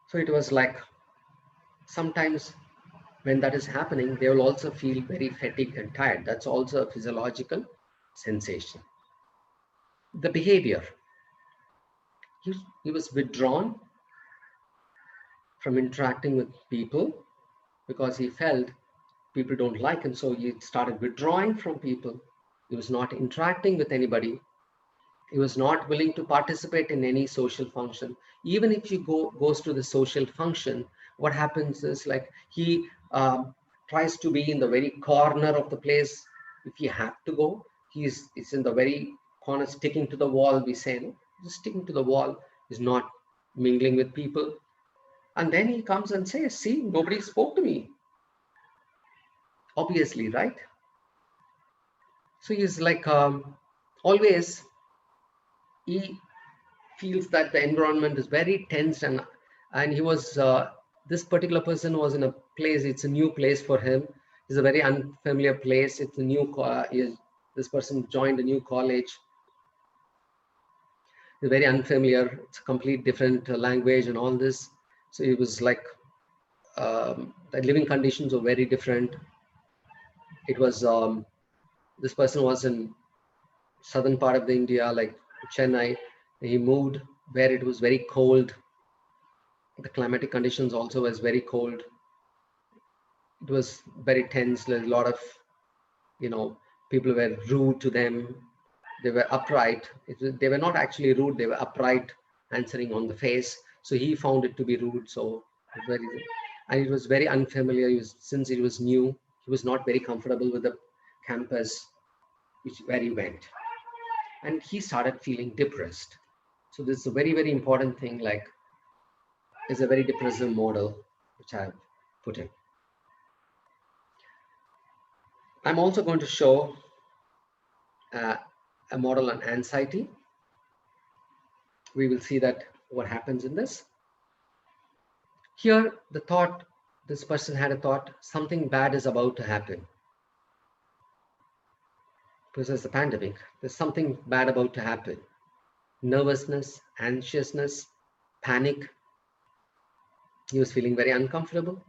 So it was like sometimes when that is happening, they will also feel very fatigued and tired. That's also a physiological sensation. The behavior, he was withdrawn from interacting with people because he felt people don't like him. So he started withdrawing from people. He was not interacting with anybody. He was not willing to participate in any social function. Even if he goes to the social function, what happens is, like, he tries to be in the very corner of the place. If he have to go, it's in the very corner, sticking to the wall. We say, no, just sticking to the wall. Is not mingling with people. And then he comes and says, see, nobody spoke to me. Obviously, right? So he's like, always he feels that the environment is very tense, and he was this particular person was in a place. It's a new place for him. It's a very unfamiliar place. It's a new this person joined a new college. It's very unfamiliar. It's a complete different language and all this. So it was like the living conditions were very different. It was this person was in southern part of the India, like Chennai. He moved where it was very cold. The climatic conditions also was very cold. It was very tense. There's a lot of, people were rude to them. They were upright. They were not actually rude. They were upright, answering on the face. So he found it to be rude. So and it was very unfamiliar. Since it was new, he was not very comfortable with the campus where he went, and he started feeling depressed. So this is a very, very important thing. Like, is a very depressive model which I've put in. I'm also going to show a model on anxiety. We will see that what happens in this. Here, the thought, this person had a thought, something bad is about to happen. Because there's the pandemic, there's something bad about to happen. Nervousness, anxiousness, panic. He was feeling very uncomfortable.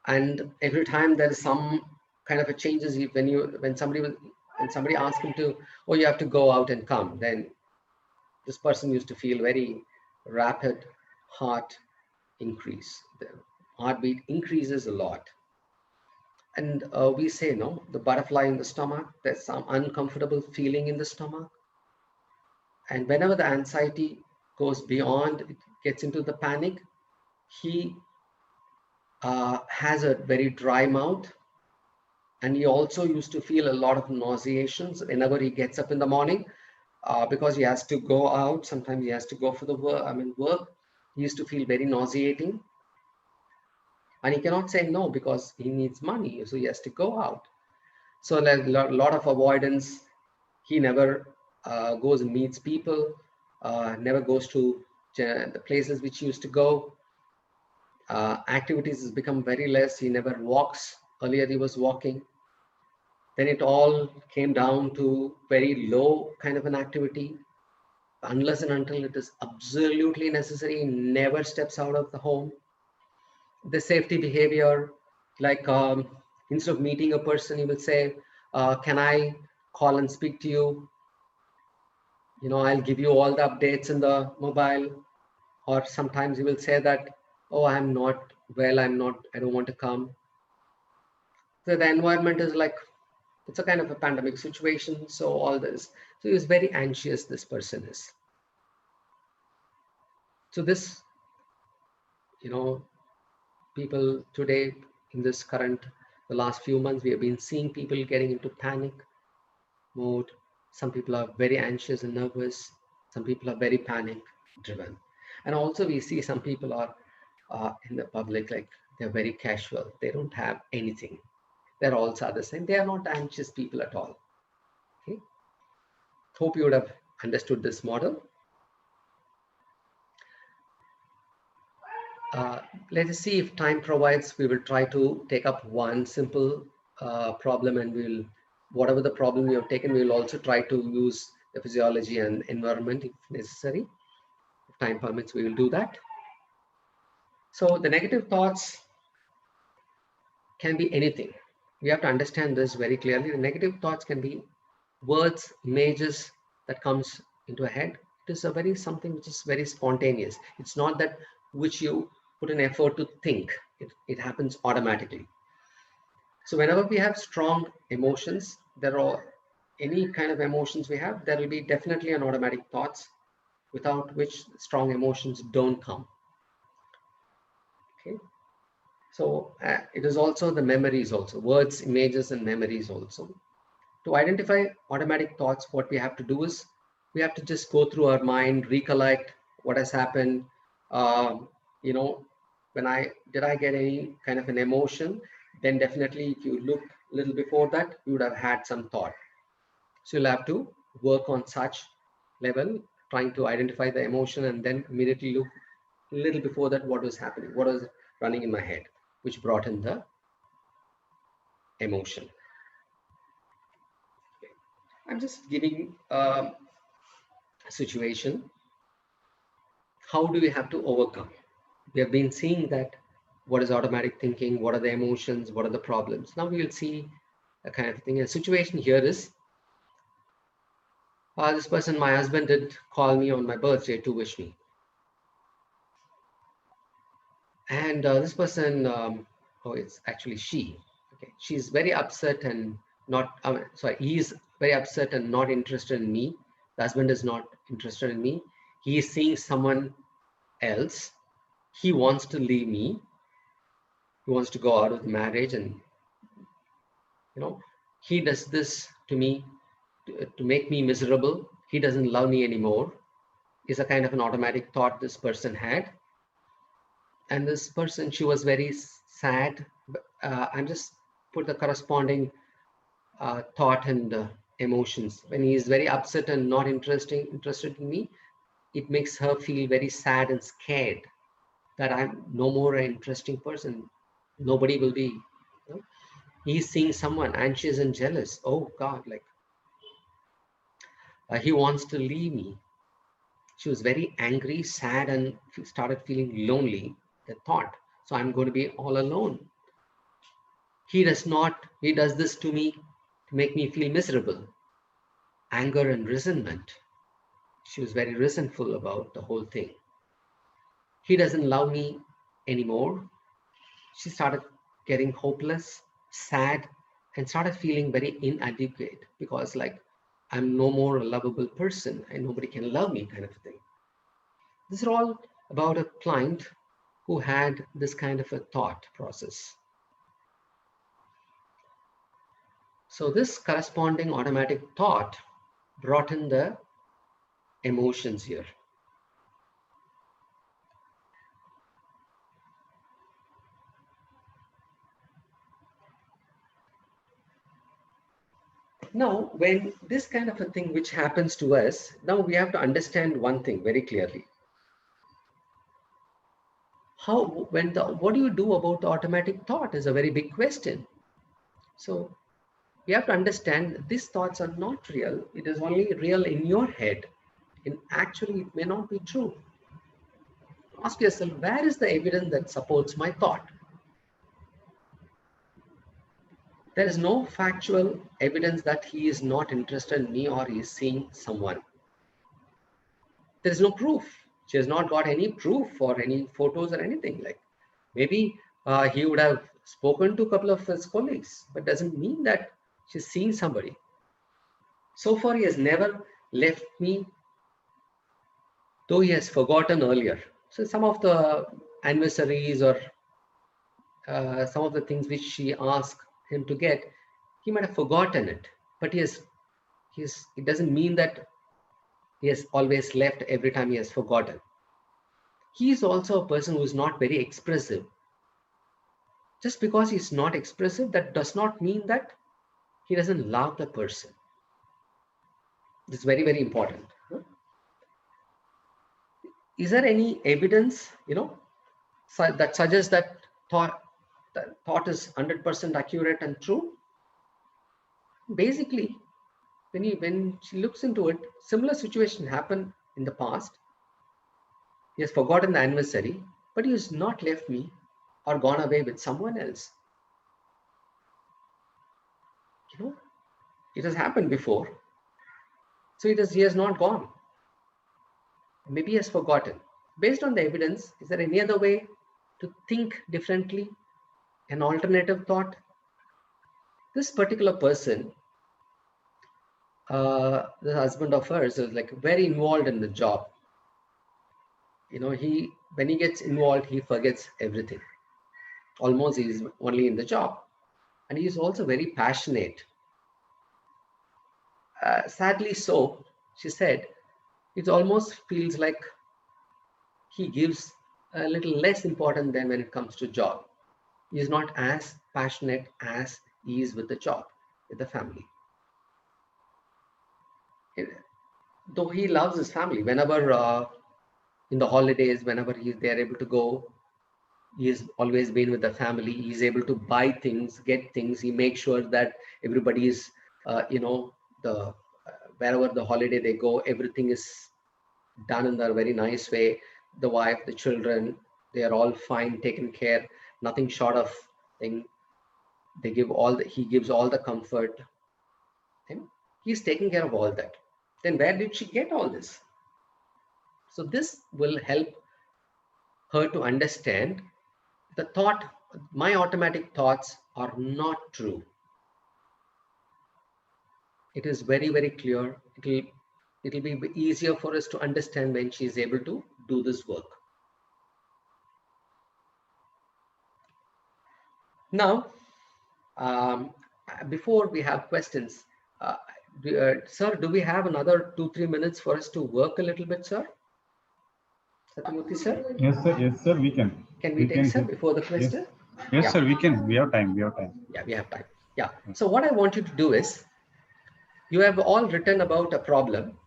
And every time there is some kind of a changes, when somebody asks him to, oh, you have to go out and come, then this person used to feel very rapid heart increase. The heartbeat increases a lot. And we say, no, the butterfly in the stomach, there's some uncomfortable feeling in the stomach. And whenever the anxiety goes beyond, it gets into the panic, he has a very dry mouth. And he also used to feel a lot of nauseations whenever he gets up in the morning, because he has to go out. Sometimes he has to go for the work. He used to feel very nauseating. And he cannot say no because he needs money. So he has to go out. So there's a lot of avoidance. He never goes and meets people, never goes to the places which he used to go. Activities has become very less. He never walks. Earlier he was walking. Then it all came down to very low kind of an activity. Unless and until it is absolutely necessary, he never steps out of the home. The safety behavior, like instead of meeting a person, he will say, can I call and speak to you? I'll give you all the updates in the mobile. Or sometimes he will say that, oh, I'm not well, I don't want to come. So the environment is like, it's a kind of a pandemic situation. So all this, so he was very anxious, this person is. So this, people today in this current The last few months, we have been seeing people getting into panic mode. Some people are very anxious and nervous. Some people are very panic driven. And also we see some people are in the public, like they're very casual. They don't have anything. They're also the same. They are not anxious people at all. Okay. Hope you would have understood this model. Let us see if time provides. We will try to take up one simple problem, and we'll, whatever the problem we have taken, we will also try to use the physiology and environment if necessary. If time permits, we will do that. So the negative thoughts can be anything. We have to understand this very clearly. The negative thoughts can be words, images that comes into a head. It is a very something which is very spontaneous. It's not that which you put an effort to think. It happens automatically. So whenever we have strong emotions, there are any kind of emotions we have, there will be definitely an automatic thoughts without which strong emotions don't come. Okay. So it is also the memories also, words, images, and memories also. To identify automatic thoughts, what we have to do is we have to just go through our mind, recollect what has happened. You know, when did I get any kind of an emotion? Then definitely, if you look a little before that, you would have had some thought. So you'll have to work on such level, trying to identify the emotion, and then immediately look a little before that what was happening, what was running in my head, which brought in the emotion. I'm just giving a situation. How do we have to overcome? We have been seeing that what is automatic thinking, what are the emotions, what are the problems. Now we will see a kind of thing. A situation here is this person, my husband, did call me on my birthday to wish me. And this person, oh, it's actually she. Okay, she's very upset and not. Sorry, he's very upset and not interested in me. The husband is not interested in me. He is seeing someone else. He wants to leave me. He wants to go out of marriage, and he does this to me to make me miserable. He doesn't love me anymore. Is a kind of an automatic thought this person had. And this person, she was very sad. I'm just put the corresponding thought and emotions. When he is very upset and not interested in me, it makes her feel very sad and scared that I'm no more an interesting person. Nobody will be. He's seeing someone anxious and jealous. Oh God, like he wants to leave me. She was very angry, sad, and started feeling lonely. The thought, so I'm going to be all alone. He does this to me to make me feel miserable. Anger and resentment. She was very resentful about the whole thing. He doesn't love me anymore. She started getting hopeless, sad, and started feeling very inadequate because, like, I'm no more a lovable person and nobody can love me, kind of thing. This is all about a client who had this kind of a thought process. So this corresponding automatic thought brought in the emotions here. Now, when this kind of a thing which happens to us, now we have to understand one thing very clearly. What do you do about the automatic thought is a very big question. So you have to understand that these thoughts are not real. It is only real in your head. And actually, it may not be true. Ask yourself, where is the evidence that supports my thought? There is no factual evidence that he is not interested in me or he is seeing someone. There is no proof. She has not got any proof or any photos or anything. Like maybe he would have spoken to a couple of his colleagues, but doesn't mean that she's seeing somebody. So far, he has never left me, though he has forgotten earlier. So some of the anniversaries or some of the things which she asked him to get, he might have forgotten it. But it doesn't mean that he has always left every time he has forgotten. He is also a person who is not very expressive. Just because he's not expressive, that does not mean that he doesn't love the person. It's very, very important. Is there any evidence, that suggests that thought is 100% accurate and true? Basically, when she looks into it, similar situation happened in the past. He has forgotten the anniversary, but he has not left me or gone away with someone else. It has happened before. So he has not gone. Maybe he has forgotten. Based on the evidence, is there any other way to think differently? An alternative thought? This particular person, the husband of hers, is like very involved in the job. When he gets involved, he forgets everything. Almost he's only in the job. And he is also very passionate. Sadly so, she said, it almost feels like he gives a little less important than when it comes to job. He is not as passionate as he is with the job, with the family. Though he loves his family, whenever in the holidays, whenever they are able to go, he has always been with the family. He's able to buy things, get things. He makes sure that everybody is, the wherever the holiday they go, everything is done in a very nice way. The wife, the children, they are all fine, taken care. Nothing short of thing. He gives all the comfort. And he's taking care of all that. Then where did she get all this? So this will help her to understand the thought, my automatic thoughts are not true. It is very, very clear. It'll be easier for us to understand when she is able to do this work. Now, before we have questions, sir, do we have another 2-3 minutes for us to work a little bit, sir? Satyamurthy, sir? Yes, sir, we can. Can we take, sir, before the question? Yes, sir, we can. We have time. Yeah, we have time. Yeah. So what I want you to do is, you have all written about a problem.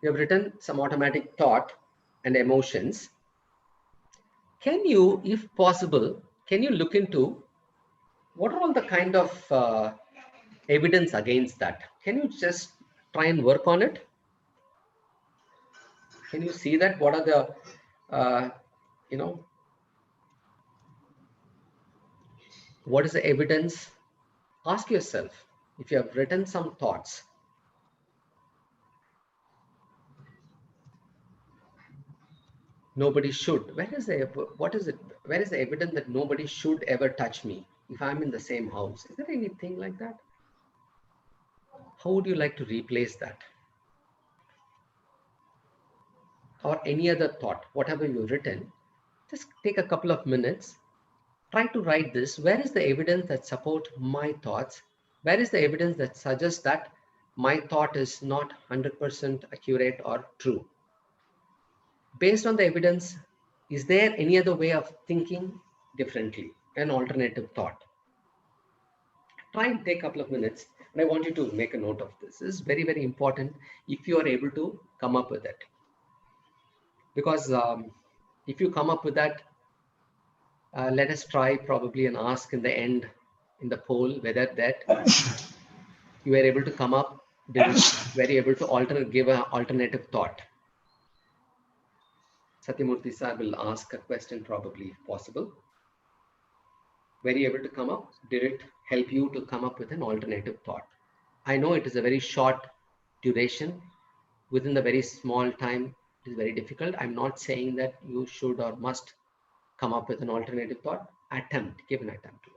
You have written some automatic thought and emotions. Can you, if possible, can you look into what are all the kind of evidence against that? Can you just try and work on it? Can you see that? What are the, what is the evidence? Ask yourself, if you have written some thoughts, nobody should. Where is the evidence that nobody should ever touch me if I'm in the same house? Is there anything like that? How would you like to replace that? Or any other thought, whatever you've written, just take a couple of minutes, try to write this. Where is the evidence that support my thoughts? Where is the evidence that suggests that my thought is not 100% accurate or true? Based on the evidence, is there any other way of thinking differently, an alternative thought? Try and take a couple of minutes, and I want you to make a note of this. This is very, very important if you are able to come up with it. Because if you come up with that, let us try probably and ask in the end in the poll whether that you were able to come up, were able to give an alternative thought. Satyamurthy sir will ask a question probably if possible. Were you able to come up? Did it help you to come up with an alternative thought? I know it is a very short duration. Within the very small time, it is very difficult. I'm not saying that you should or must come up with an alternative thought. Give an attempt to it.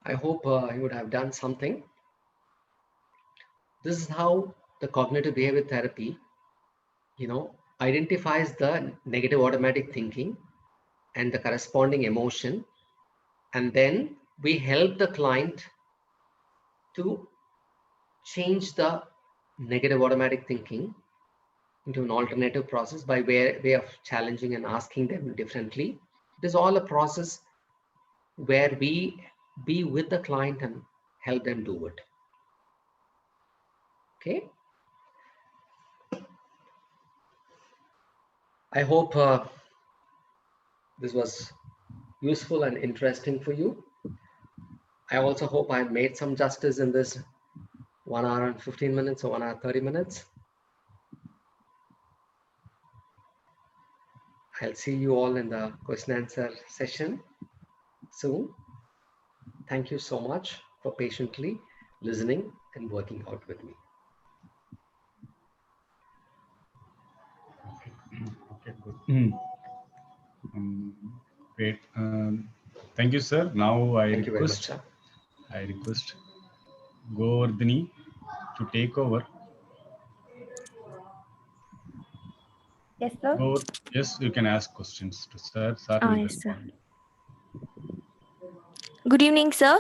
I hope you would have done something. This is how the cognitive behavior therapy, identifies the negative automatic thinking and the corresponding emotion, and then we help the client to change the negative automatic thinking into an alternative process by way of challenging and asking them differently. It is all a process where we be with the client and help them do it. Okay. I hope this was useful and interesting for you. I also hope I made some justice in this 1 hour and 15 minutes or 1 hour 30 minutes. I'll see you all in the question answer session soon. Thank you so much for patiently listening and working out with me. Okay, good. Great. Thank you, sir. Now Thank you very much, sir. I request Govardhani to take over. Yes, sir. Yes, you can ask questions to sir. Sir will Yes, sir. respond. Good evening, sir.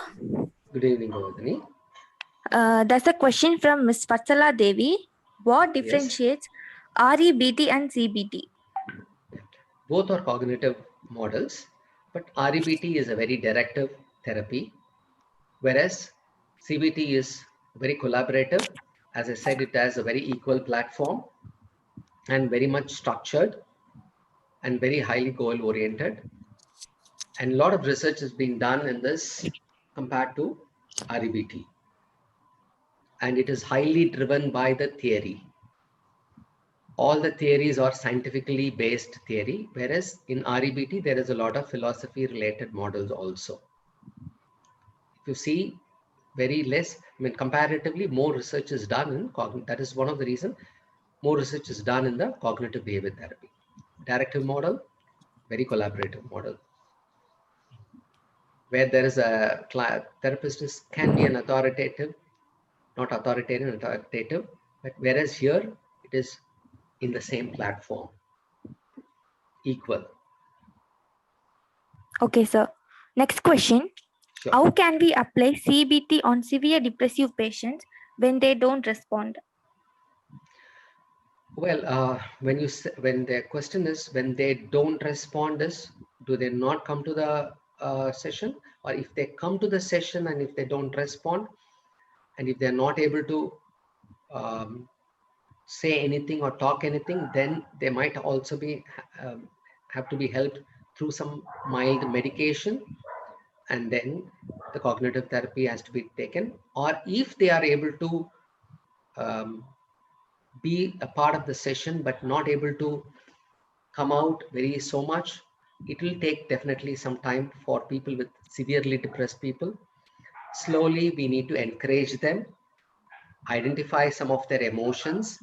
Good evening, Govardhani. That's a question from Ms. Vatsala Devi. What Yes. differentiates REBT and CBT? Both are cognitive models, but REBT is a very directive therapy, whereas CBT is very collaborative. As I said, it has a very equal platform and very much structured and very highly goal oriented. And a lot of research has been done in this compared to REBT. And it is highly driven by the theory. All the theories are scientifically based theory, whereas in REBT, there is a lot of philosophy related models also. If you see, very less, comparatively more research is done in that is one of the reasons more research is done in the cognitive behavior therapy. Directive model, very collaborative model, where there is a therapist can be an authoritative, not authoritarian, authoritative, but whereas here it is in the same platform, equal. Okay, sir. Next question. Sure. How can we apply CBT on severe depressive patients when they don't respond? Well, when the question is when they don't respond, do they not come to the session, or if they come to the session and if they don't respond, and if they're not able to say anything or talk anything, then they might also be have to be helped through some mild medication, and then the cognitive therapy has to be taken. Or if they are able to be a part of the session but not able to come out very so much, it will take definitely some time for people with severely depressed people. Slowly we need to encourage them, identify some of their emotions,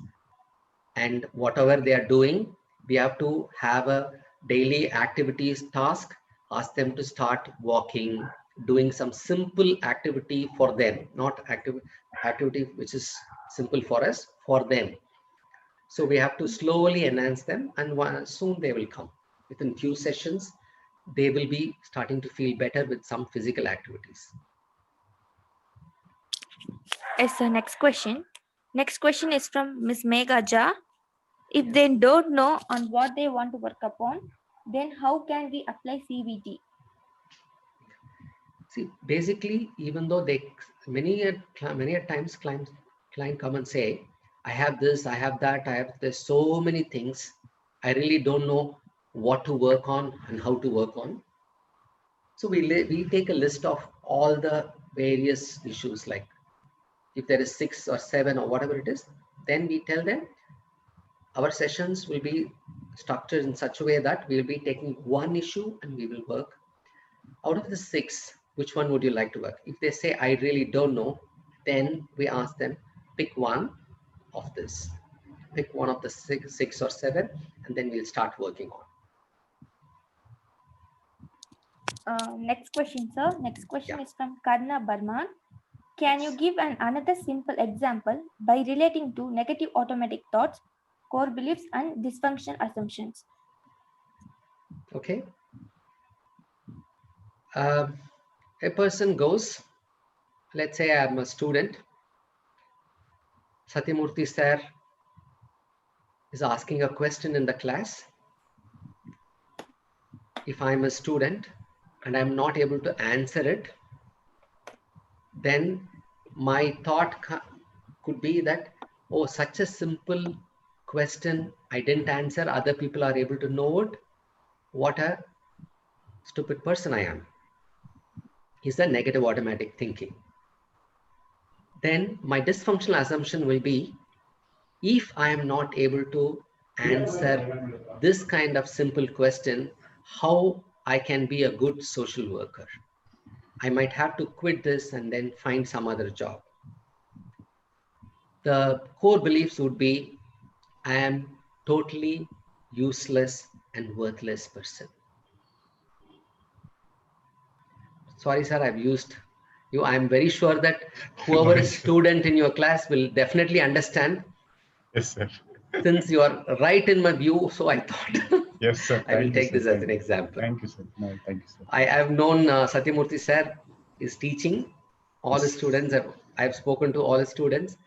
and whatever they are doing, we have to have a daily activities task, ask them to start walking, doing some simple activity for them, not activity which is simple for us, for them. So we have to slowly enhance them, and soon they will come. Within few sessions, they will be starting to feel better with some physical activities. Yes, sir. Next question. Next question is from Ms. Megha Jha. If they don't know on what they want to work upon, then how can we apply CBT? See, basically, even though they many a times client come and say, I have this, I have that, I have there's so many things, I really don't know what to work on and how to work on. So we take a list of all the various issues, like if there is 6 or 7 or whatever it is, then we tell them our sessions will be structured in such a way that we'll be taking one issue and we will work. Out of the 6, which one would you like to work? If they say, I really don't know, then we ask them, pick one of this. Pick one of the six or 7, and then we'll start working on. Next question, sir. Next question Yeah. is from Karna Burman. Can you Yes. give another simple example by relating to negative automatic thoughts, core beliefs, and dysfunction assumptions? Okay. Um, a person goes, let's say I'm a student. Satyamurthy sir is asking a question in the class. If I'm a student and I'm not able to answer it, then my thought could be that, oh, such a simple question I didn't answer, other people are able to know it. What a stupid person I am. Is the negative automatic thinking. Then my dysfunctional assumption will be, if I am not able to answer this kind of simple question, how I can be a good social worker? I might have to quit this and then find some other job. The core beliefs would be, I am totally useless and worthless person. Sorry, sir, I've used you. I'm very sure that No whoever is issue. student in your class will definitely understand, Yes, sir. since you are right in my view. So I thought Yes, sir. I will Thank you, take sir. this as an example. Thank you, sir. No, thank you, sir. I have known Satyamurthy sir is teaching all the Yes. students. I've spoken to all the students.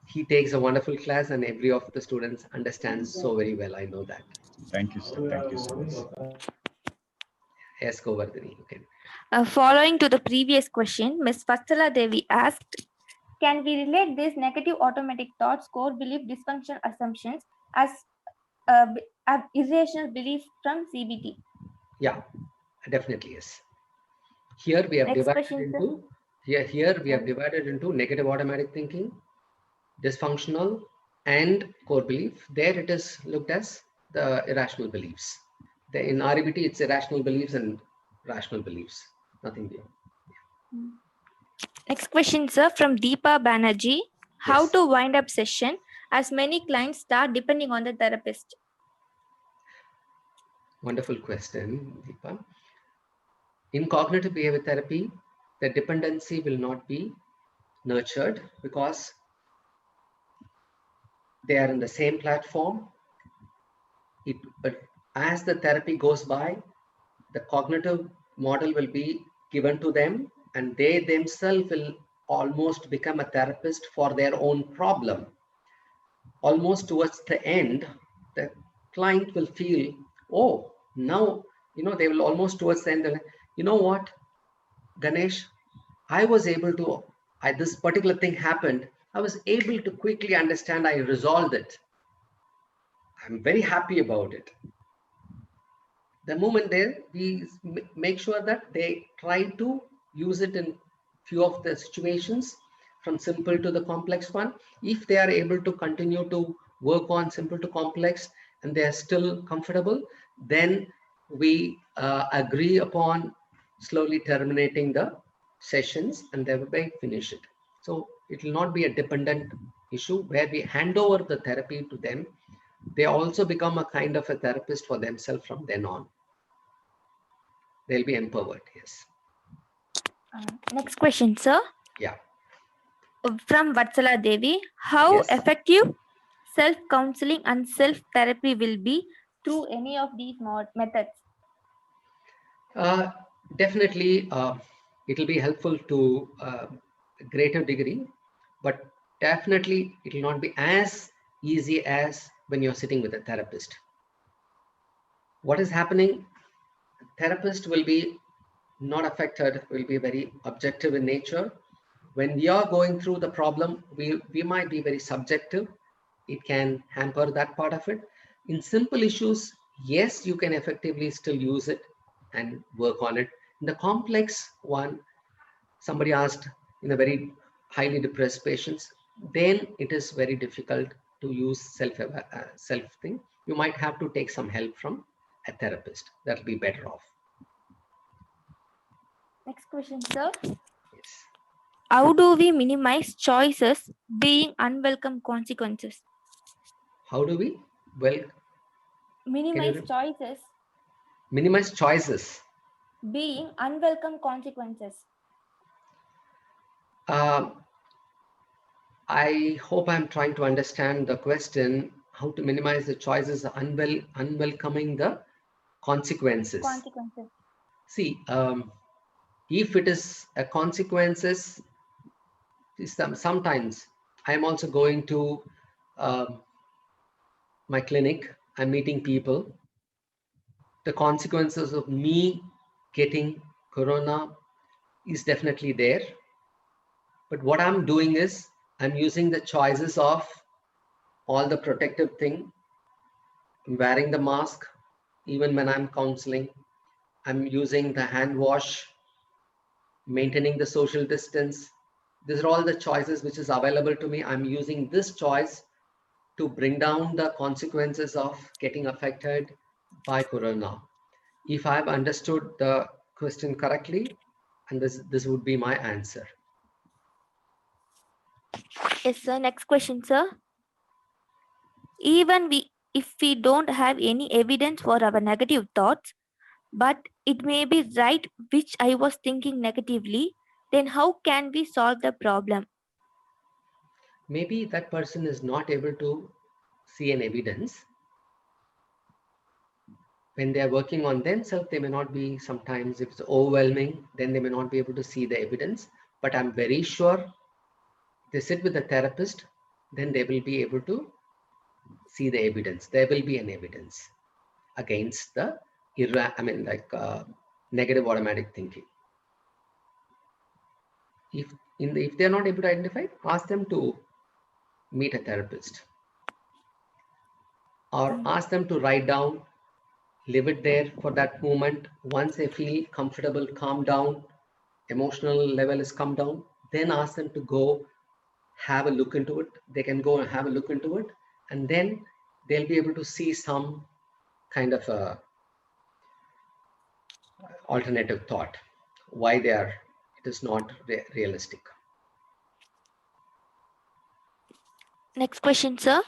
He takes a wonderful class and every of the students understands so very well. I know that. Thank you, sir. Thank you so much. Yes, Govardhani, you can. Following to the previous question, Ms. Vatsala Devi asked, can we relate these negative automatic thoughts, core belief, dysfunction assumptions as irrational belief from CBT? Yeah, definitely yes. Here we have Next divided question, sir. into here we have divided into negative automatic thinking, dysfunctional, and core belief. There it is looked as the irrational beliefs. In RBT, it's irrational beliefs and rational beliefs. Nothing beyond. Next question, sir, from Deepa Banerjee. How Yes. to wind up session as many clients start depending on the therapist? Wonderful question, Deepa. In cognitive behavior therapy, the dependency will not be nurtured because they are in the same platform. But as the therapy goes by, the cognitive model will be given to them, and they themselves will almost become a therapist for their own problem. Almost towards the end, the client will feel, oh, now, they will almost towards the end, you know what, Ganesh, I was able to, this particular thing happened. I was able to quickly understand, I resolved it. I'm very happy about it. The moment there, we make sure that they try to use it in few of the situations, from simple to the complex one. If they are able to continue to work on simple to complex and they are still comfortable, then we agree upon slowly terminating the sessions and thereby finish it. So it will not be a dependent issue where we hand over the therapy to them. They also become a kind of a therapist for themselves from then on. They'll be empowered. Yes. Next question, sir. Yeah. From Vatsala Devi. How Yes. effective self-counseling and self-therapy will be through any of these methods? Definitely, it will be helpful to a greater degree, but definitely it will not be as easy as when you're sitting with a therapist. What is happening? Therapist will be not affected, will be very objective in nature. When we are going through the problem, we might be very subjective. It can hamper that part of it. In simple issues, yes, you can effectively still use it and work on it. In the complex one, somebody asked, in a very highly depressed patients, then it is very difficult to use self thing. You might have to take some help from a therapist. That'll be better off. Next question, sir. Yes. How do we minimize choices being unwelcome consequences? How do we Minimize choices. minimize choices? being unwelcome consequences? I hope I'm trying to understand the question, how to minimize the choices, unwelcoming the consequences. Consequences. See, if it is a consequences, sometimes I'm also going to my clinic, I'm meeting people. The consequences of me getting corona is definitely there. But what I'm doing is I'm using the choices of all the protective thing. I'm wearing the mask even when I'm counseling. I'm using the hand wash, maintaining the social distance. These are all the choices which is available to me. I'm using this choice to bring down the consequences of getting affected by corona. If I've understood the question correctly, and this would be my answer. Yes, sir. Next question, sir. If we don't have any evidence for our negative thoughts, but it may be right which I was thinking negatively, then how can we solve the problem? Maybe that person is not able to see an evidence. When they are working on themselves, they may not be, sometimes if it's overwhelming, then they may not be able to see the evidence. But I'm very sure they sit with the therapist, then they will be able to see the evidence. There will be an evidence against the negative automatic thinking. If they're not able to identify, ask them to meet a therapist, or ask them to write down, leave it there for that moment. Once they feel comfortable, calm down, emotional level is come down, then ask them to go have a look into it. They can go and have a look into it, and then they'll be able to see some kind of a alternative thought, why it is not realistic. Next question, sir.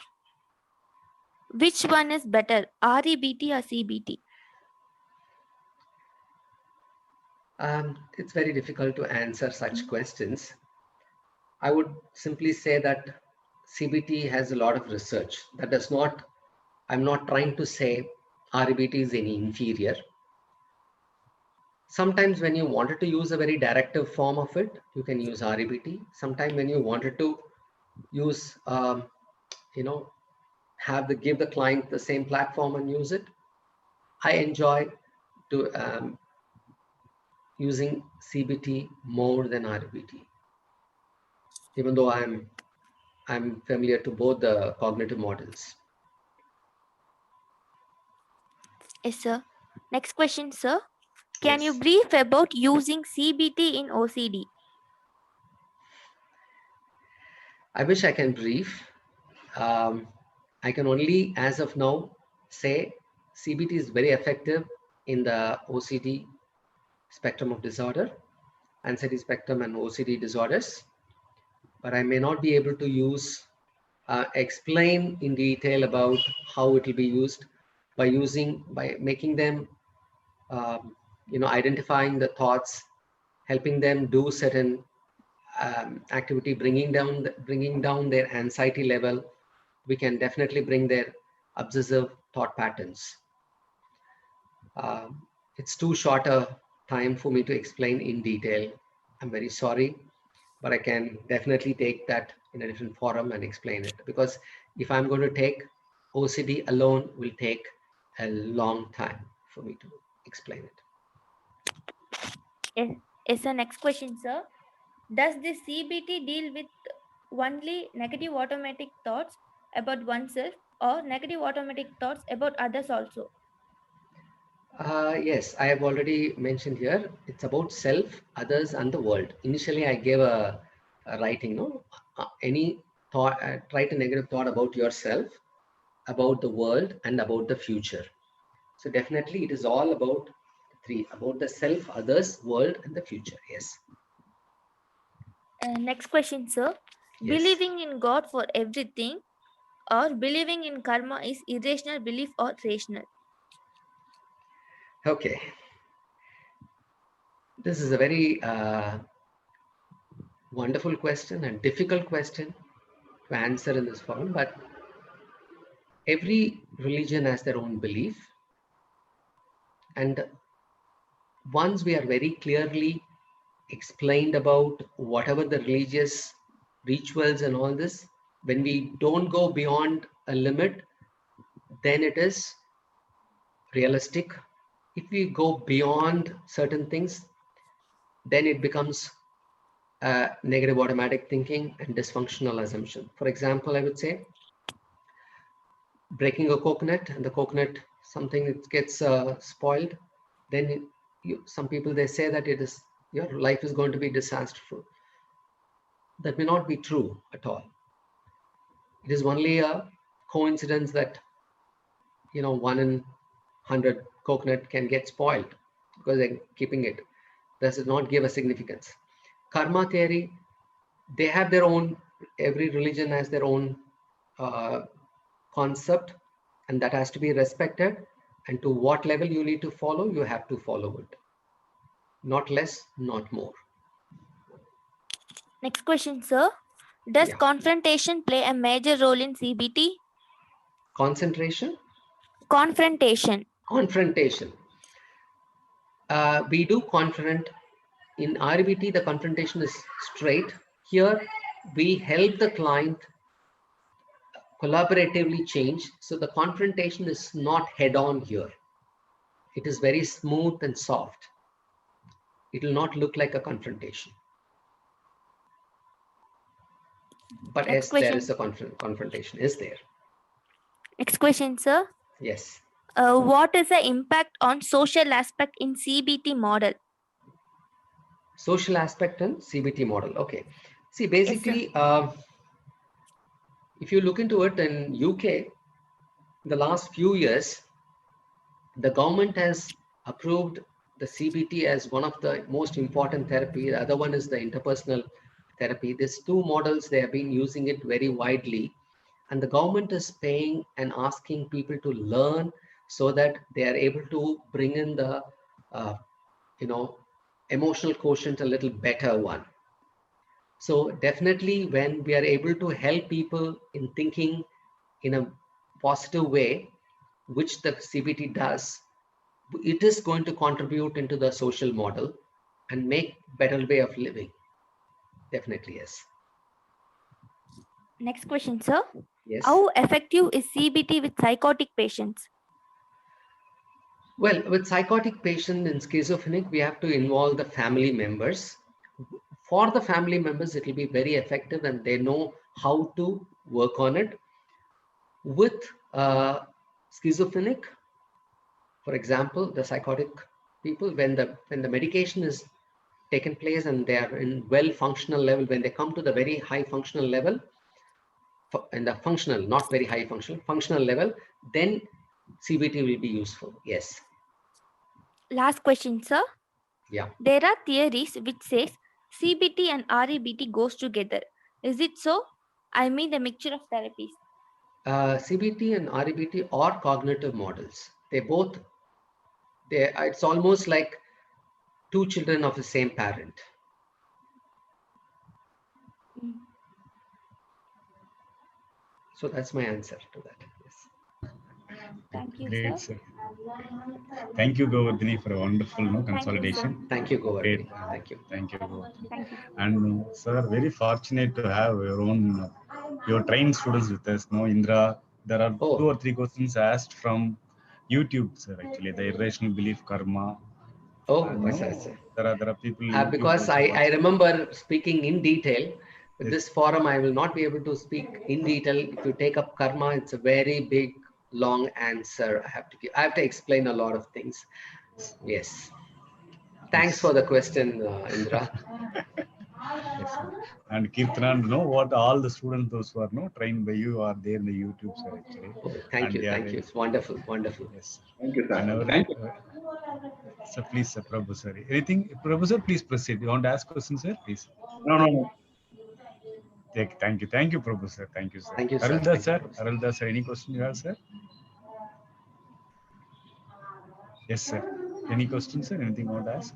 Which one is better, REBT or CBT? It's very difficult to answer such questions. I would simply say that CBT has a lot of research. That does not, I'm not trying to say REBT is any inferior. Sometimes when you wanted to use a very directive form of it, you can use REBT. Sometimes when you wanted to use, give the client the same platform and use it, I enjoy using CBT more than REBT, even though I'm familiar to both the cognitive models. Yes, sir. Next question, sir. Can you Yes. brief about using CBT in OCD? I wish I can brief. I can only, as of now, say CBT is very effective in the OCD spectrum of disorder, anxiety spectrum and OCD disorders, but I may not be able to explain in detail about how it will be used by making them, identifying the thoughts, helping them do certain activity, bringing down their anxiety level. We can definitely bring their obsessive thought patterns. It's too short a time for me to explain in detail. I'm very sorry, but I can definitely take that in a different forum and explain it, because if I'm going to take OCD alone, will take a long time for me to explain it. Yes, sir. Next question, sir. Does the CBT deal with only negative automatic thoughts about oneself or negative automatic thoughts about others also? Yes, I have already mentioned here. It's about self, others, and the world. Initially, I gave a writing. No, any thought, write a negative thought about yourself, about the world, and about the future. So definitely, it is all about three: about the self, others, world, and the future. Yes. Next question, sir. Yes. Believing in God for everything or believing in karma is irrational belief or rational? Okay. This is a very wonderful question and difficult question to answer in this forum, but every religion has their own belief. And once we are very clearly explained about whatever the religious rituals and all this, when we don't go beyond a limit, then it is realistic. If we go beyond certain things, then it becomes negative automatic thinking and dysfunctional assumption. For example, I would say breaking a coconut, and the coconut, something that gets spoiled, then some people, they say that your life is going to be disastrous. That may not be true at all. It is only a coincidence that 1 in 100 coconut can get spoiled because they're keeping it. Does not give a significance. Karma theory, they have their own, every religion has their own concept, and that has to be respected. And to what level you need to follow, you have to follow it. Not less, not more. Next question, sir. Does Yeah. confrontation play a major role in CBT? Concentration? Confrontation. Confrontation. We do confront. In RBT, the confrontation is straight. Here, we help the client collaboratively change. So the confrontation is not head on here. It is very smooth and soft. It will not look like a confrontation. But Next yes, question. there is a confrontation is there. Next question, sir. Yes. What is the impact on social aspect in CBT model? Social aspect and CBT model. Okay. See, basically, if you look into it in UK, in the last few years, the government has approved the CBT as one of the most important therapy. The other one is the interpersonal therapy. These two models, they have been using it very widely. And the government is paying and asking people to learn so that they are able to bring in the, emotional quotient a little better one. So definitely when we are able to help people in thinking in a positive way, which the CBT does, it is going to contribute into the social model and make better way of living. Definitely, yes. Next question, sir. Yes. How effective is CBT with psychotic patients? Well, with psychotic patient and schizophrenic, we have to involve the family members. For the family members, it will be very effective and they know how to work on it. With schizophrenic, for example, the psychotic people, when the medication is taken place and they are in well functional level, when they come to the very high functional level, and the functional, not very high functional level, then CBT will be useful. Yes. Last question, sir. Yeah. There are theories which says CBT and REBT goes together. Is it so? I mean the mixture of therapies. CBT and REBT are cognitive models. It's almost like two children of the same parent. So that's my answer to that. Yes. Thank you, Great, sir. sir. Thank you, Govardhani, for a wonderful consolidation. Thank you, Govardhani. Great. Thank you. Thank you, Govardhani. Thank you. And sir, very fortunate to have your trained students with us. No, Indra, there are 2 or 3 questions asked from YouTube, sir. Actually, the irrational belief, karma. Oh, there are people. Because I remember speaking in detail. With this forum, I will not be able to speak in detail. If you take up karma, it's a very big, long answer I have to give. I have to explain a lot of things. Yes. Thanks for the question, Indra. Yes, sir. And Kirtan, what all the students, those who are trained by you, are there in the YouTube, sir, actually. Oh, thank you. It's wonderful. Yes. Thank you, sir. Thank you. So please, sir, Prabhu, sir. Anything, Prabhu, sir, please proceed. You want to ask questions, sir? Please. No. Thank you, Prabhu, sir. Thank you, sir. Thank you, sir. Aruldas, sir, any question you have, sir? Yes, sir. Any questions, sir? Anything you want to ask?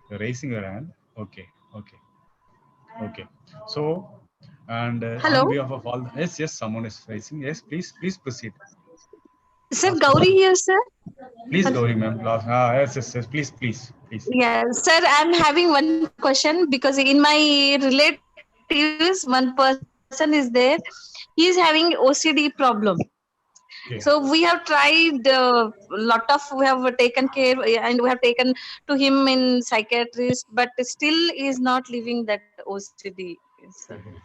You're raising your hand. Okay. Okay. Okay. So, and on Hello, behalf of all, yes, yes, someone is raising. Yes, please proceed. sir. Last Gauri question. here, sir. Please, Hello. Gauri, ma'am. Last, yes, yes, yes. Please. Yeah, sir. I'm having one question because in my relatives, one person is there. He is having OCD problem. So we have Okay. tried lot of, we have taken care and we have taken to him in psychiatrist, but still is not living that OCD, sir. Mhm.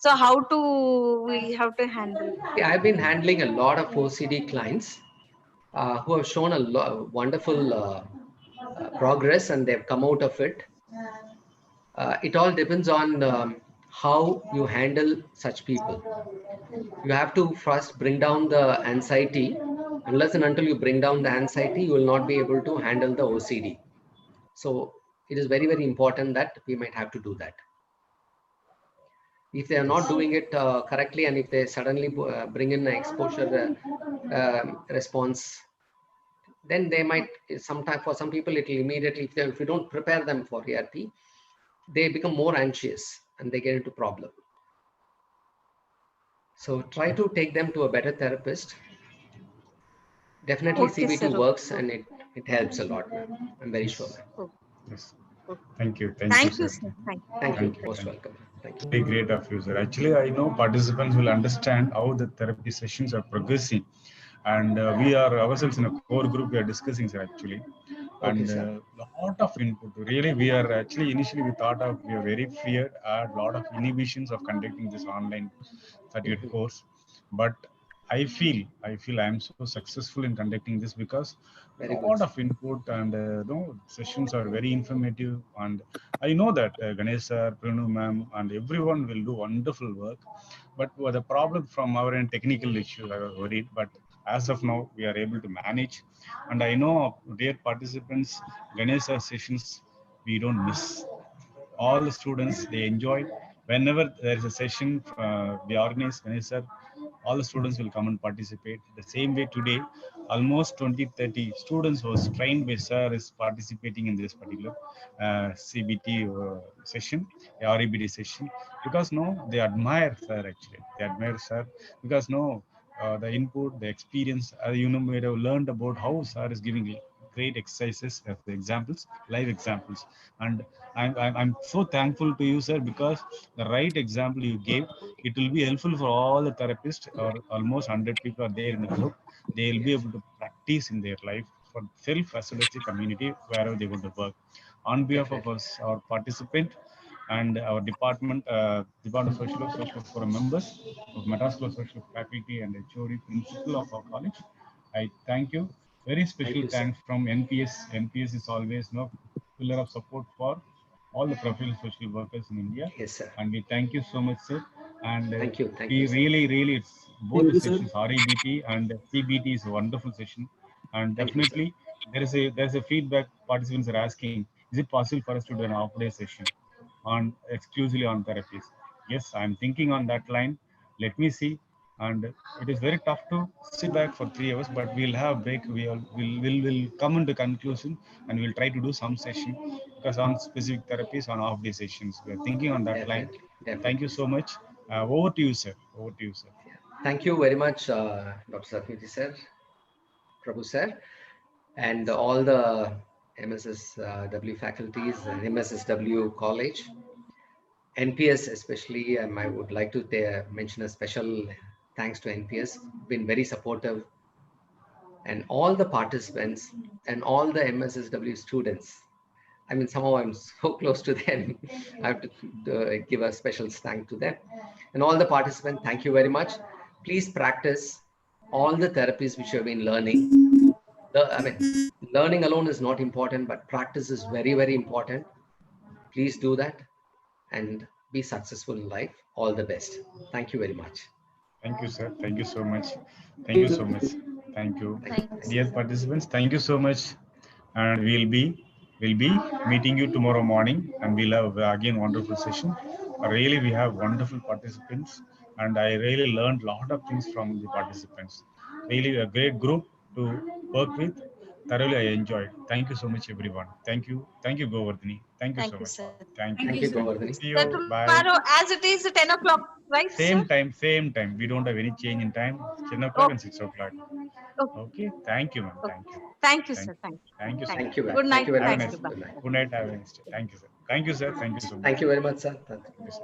So how to we have to handle? See, I've been handling a lot of OCD clients who have shown a wonderful progress and they've come out of it. It all depends on how you handle such people. You have to first bring down the anxiety. Unless and until you bring down the anxiety, you will not be able to handle the OCD. So it is very, very important that we might have to do that. If they are not Yes. doing it correctly, and if they suddenly bring in an exposure response, then they might, sometime for some people, it will immediately, if you don't prepare them for ERP, they become more anxious and they get into problem. So try to take them to a better therapist. Definitely Okay, CBT sir. works and it helps a lot, ma'am. I'm very sure, Yes. ma'am. Okay. Yes. Okay. Thank you, Thank you, sir. sir. Thank you. Thank you. Most Thank you. welcome. Thank you. Very great of you, sir. Actually, I know participants will understand how the therapy sessions are progressing, and we are ourselves in a core group. We are discussing, sir, actually, and Okay, sir. a lot of input. Really, we are actually initially we thought of we are very feared, had a lot of inhibitions of conducting this online certificate Mhm. course, but I feel I am so successful in conducting this because a Very good, lot sir. of input and no sessions are very informative, and I know that Ganesh sir, Pranu ma'am, and everyone will do wonderful work. But the problem from our end, technical issue, I was worried. But as of now, we are able to manage. And I know, dear participants, Ganesh sir sessions, we don't miss. All the students, they enjoy. Whenever there is a session we organize, Ganesh sir, all the students will come and participate. The same way today, almost 20-30 students was trained by sir is participating in this particular CBT session, REBD session, because no, they admire sir actually. They admire sir because no, the input, the experience, we have learned about how sir is giving great exercises as examples, live examples. And I'm so thankful to you, sir, because the right example you gave, it will be helpful for all the therapists, or almost 100 people are there in the group. They will be Yes. able to practice in their life for self as well as the community wherever they want to work. On behalf of Definitely. us, our participant, and our Department of Social Forum members of Madras School of Social Faculty and HOD Principal of our college, I thank you. Very Thank special you, sir. thanks from NPS. NPS is always no pillar of support for all the professional social workers in India. Yes, sir. And we thank you so much, sir. And Thank you. Thank you, we sir. really, it's both Thank the you, sir. sessions, REBT and CBT, is a wonderful session. And Thank you, sir. definitely, there's a feedback participants are asking: is it possible for us to do an off-day session on exclusively on therapies? Yes, I'm thinking on that line. Let me see. And it is very tough to sit back for 3 hours, but we'll have break. Will come into conclusion, and we'll try to do some session because on specific therapies on off day sessions. We are thinking on that line. Definitely. Thank you Definitely, so sir. much. Over to you, sir. Over to you, sir. Yeah. Thank you very much, Dr. Safiti, sir, Prabhu, sir, and all the MSSW faculties and MSSW college, NPS especially. I would like to mention a special thanks to NPS, been very supportive, and all the participants and all the MSSW students. I mean, somehow I'm so close to them. I have to give a special thank to them. And all the participants, thank you very much. Please practice all the therapies which you have been learning. I mean, learning alone is not important, but practice is very, very important. Please do that and be successful in life. All the best. Thank you very much. Thank you, sir. Thank you so much. Thank you so much. Thank you, Thank you. Thank you, Thank you. dear participants. Thank you so much. And we'll be meeting you tomorrow morning, and we'll have again wonderful session. Really, we have wonderful participants, and I really learned a lot of things from the participants. Really, a great group to work with. thoroughly I enjoyed. Thank you so much, everyone. Thank you, Govardhani. Thank you so much. Sir. Thank Thank you. you, Govardhani. See Sir, you. Bye. tomorrow, as it is 10 o'clock, right, sir? Same time. We don't have any change in time. 10 o'clock Okay. and 6 o'clock. Okay. Okay. Thank you, ma'am. Okay. Thank you. Thank you, Thank sir. you. Thank you. Thank you, sir. Thank you. Good Thank night. you very Have a much. Thank nice you. Bye. Good night. good night. Have a nice day. Thank you, sir. Thank you, sir. Thank you so much. Thank you very much, sir. Thank you, sir.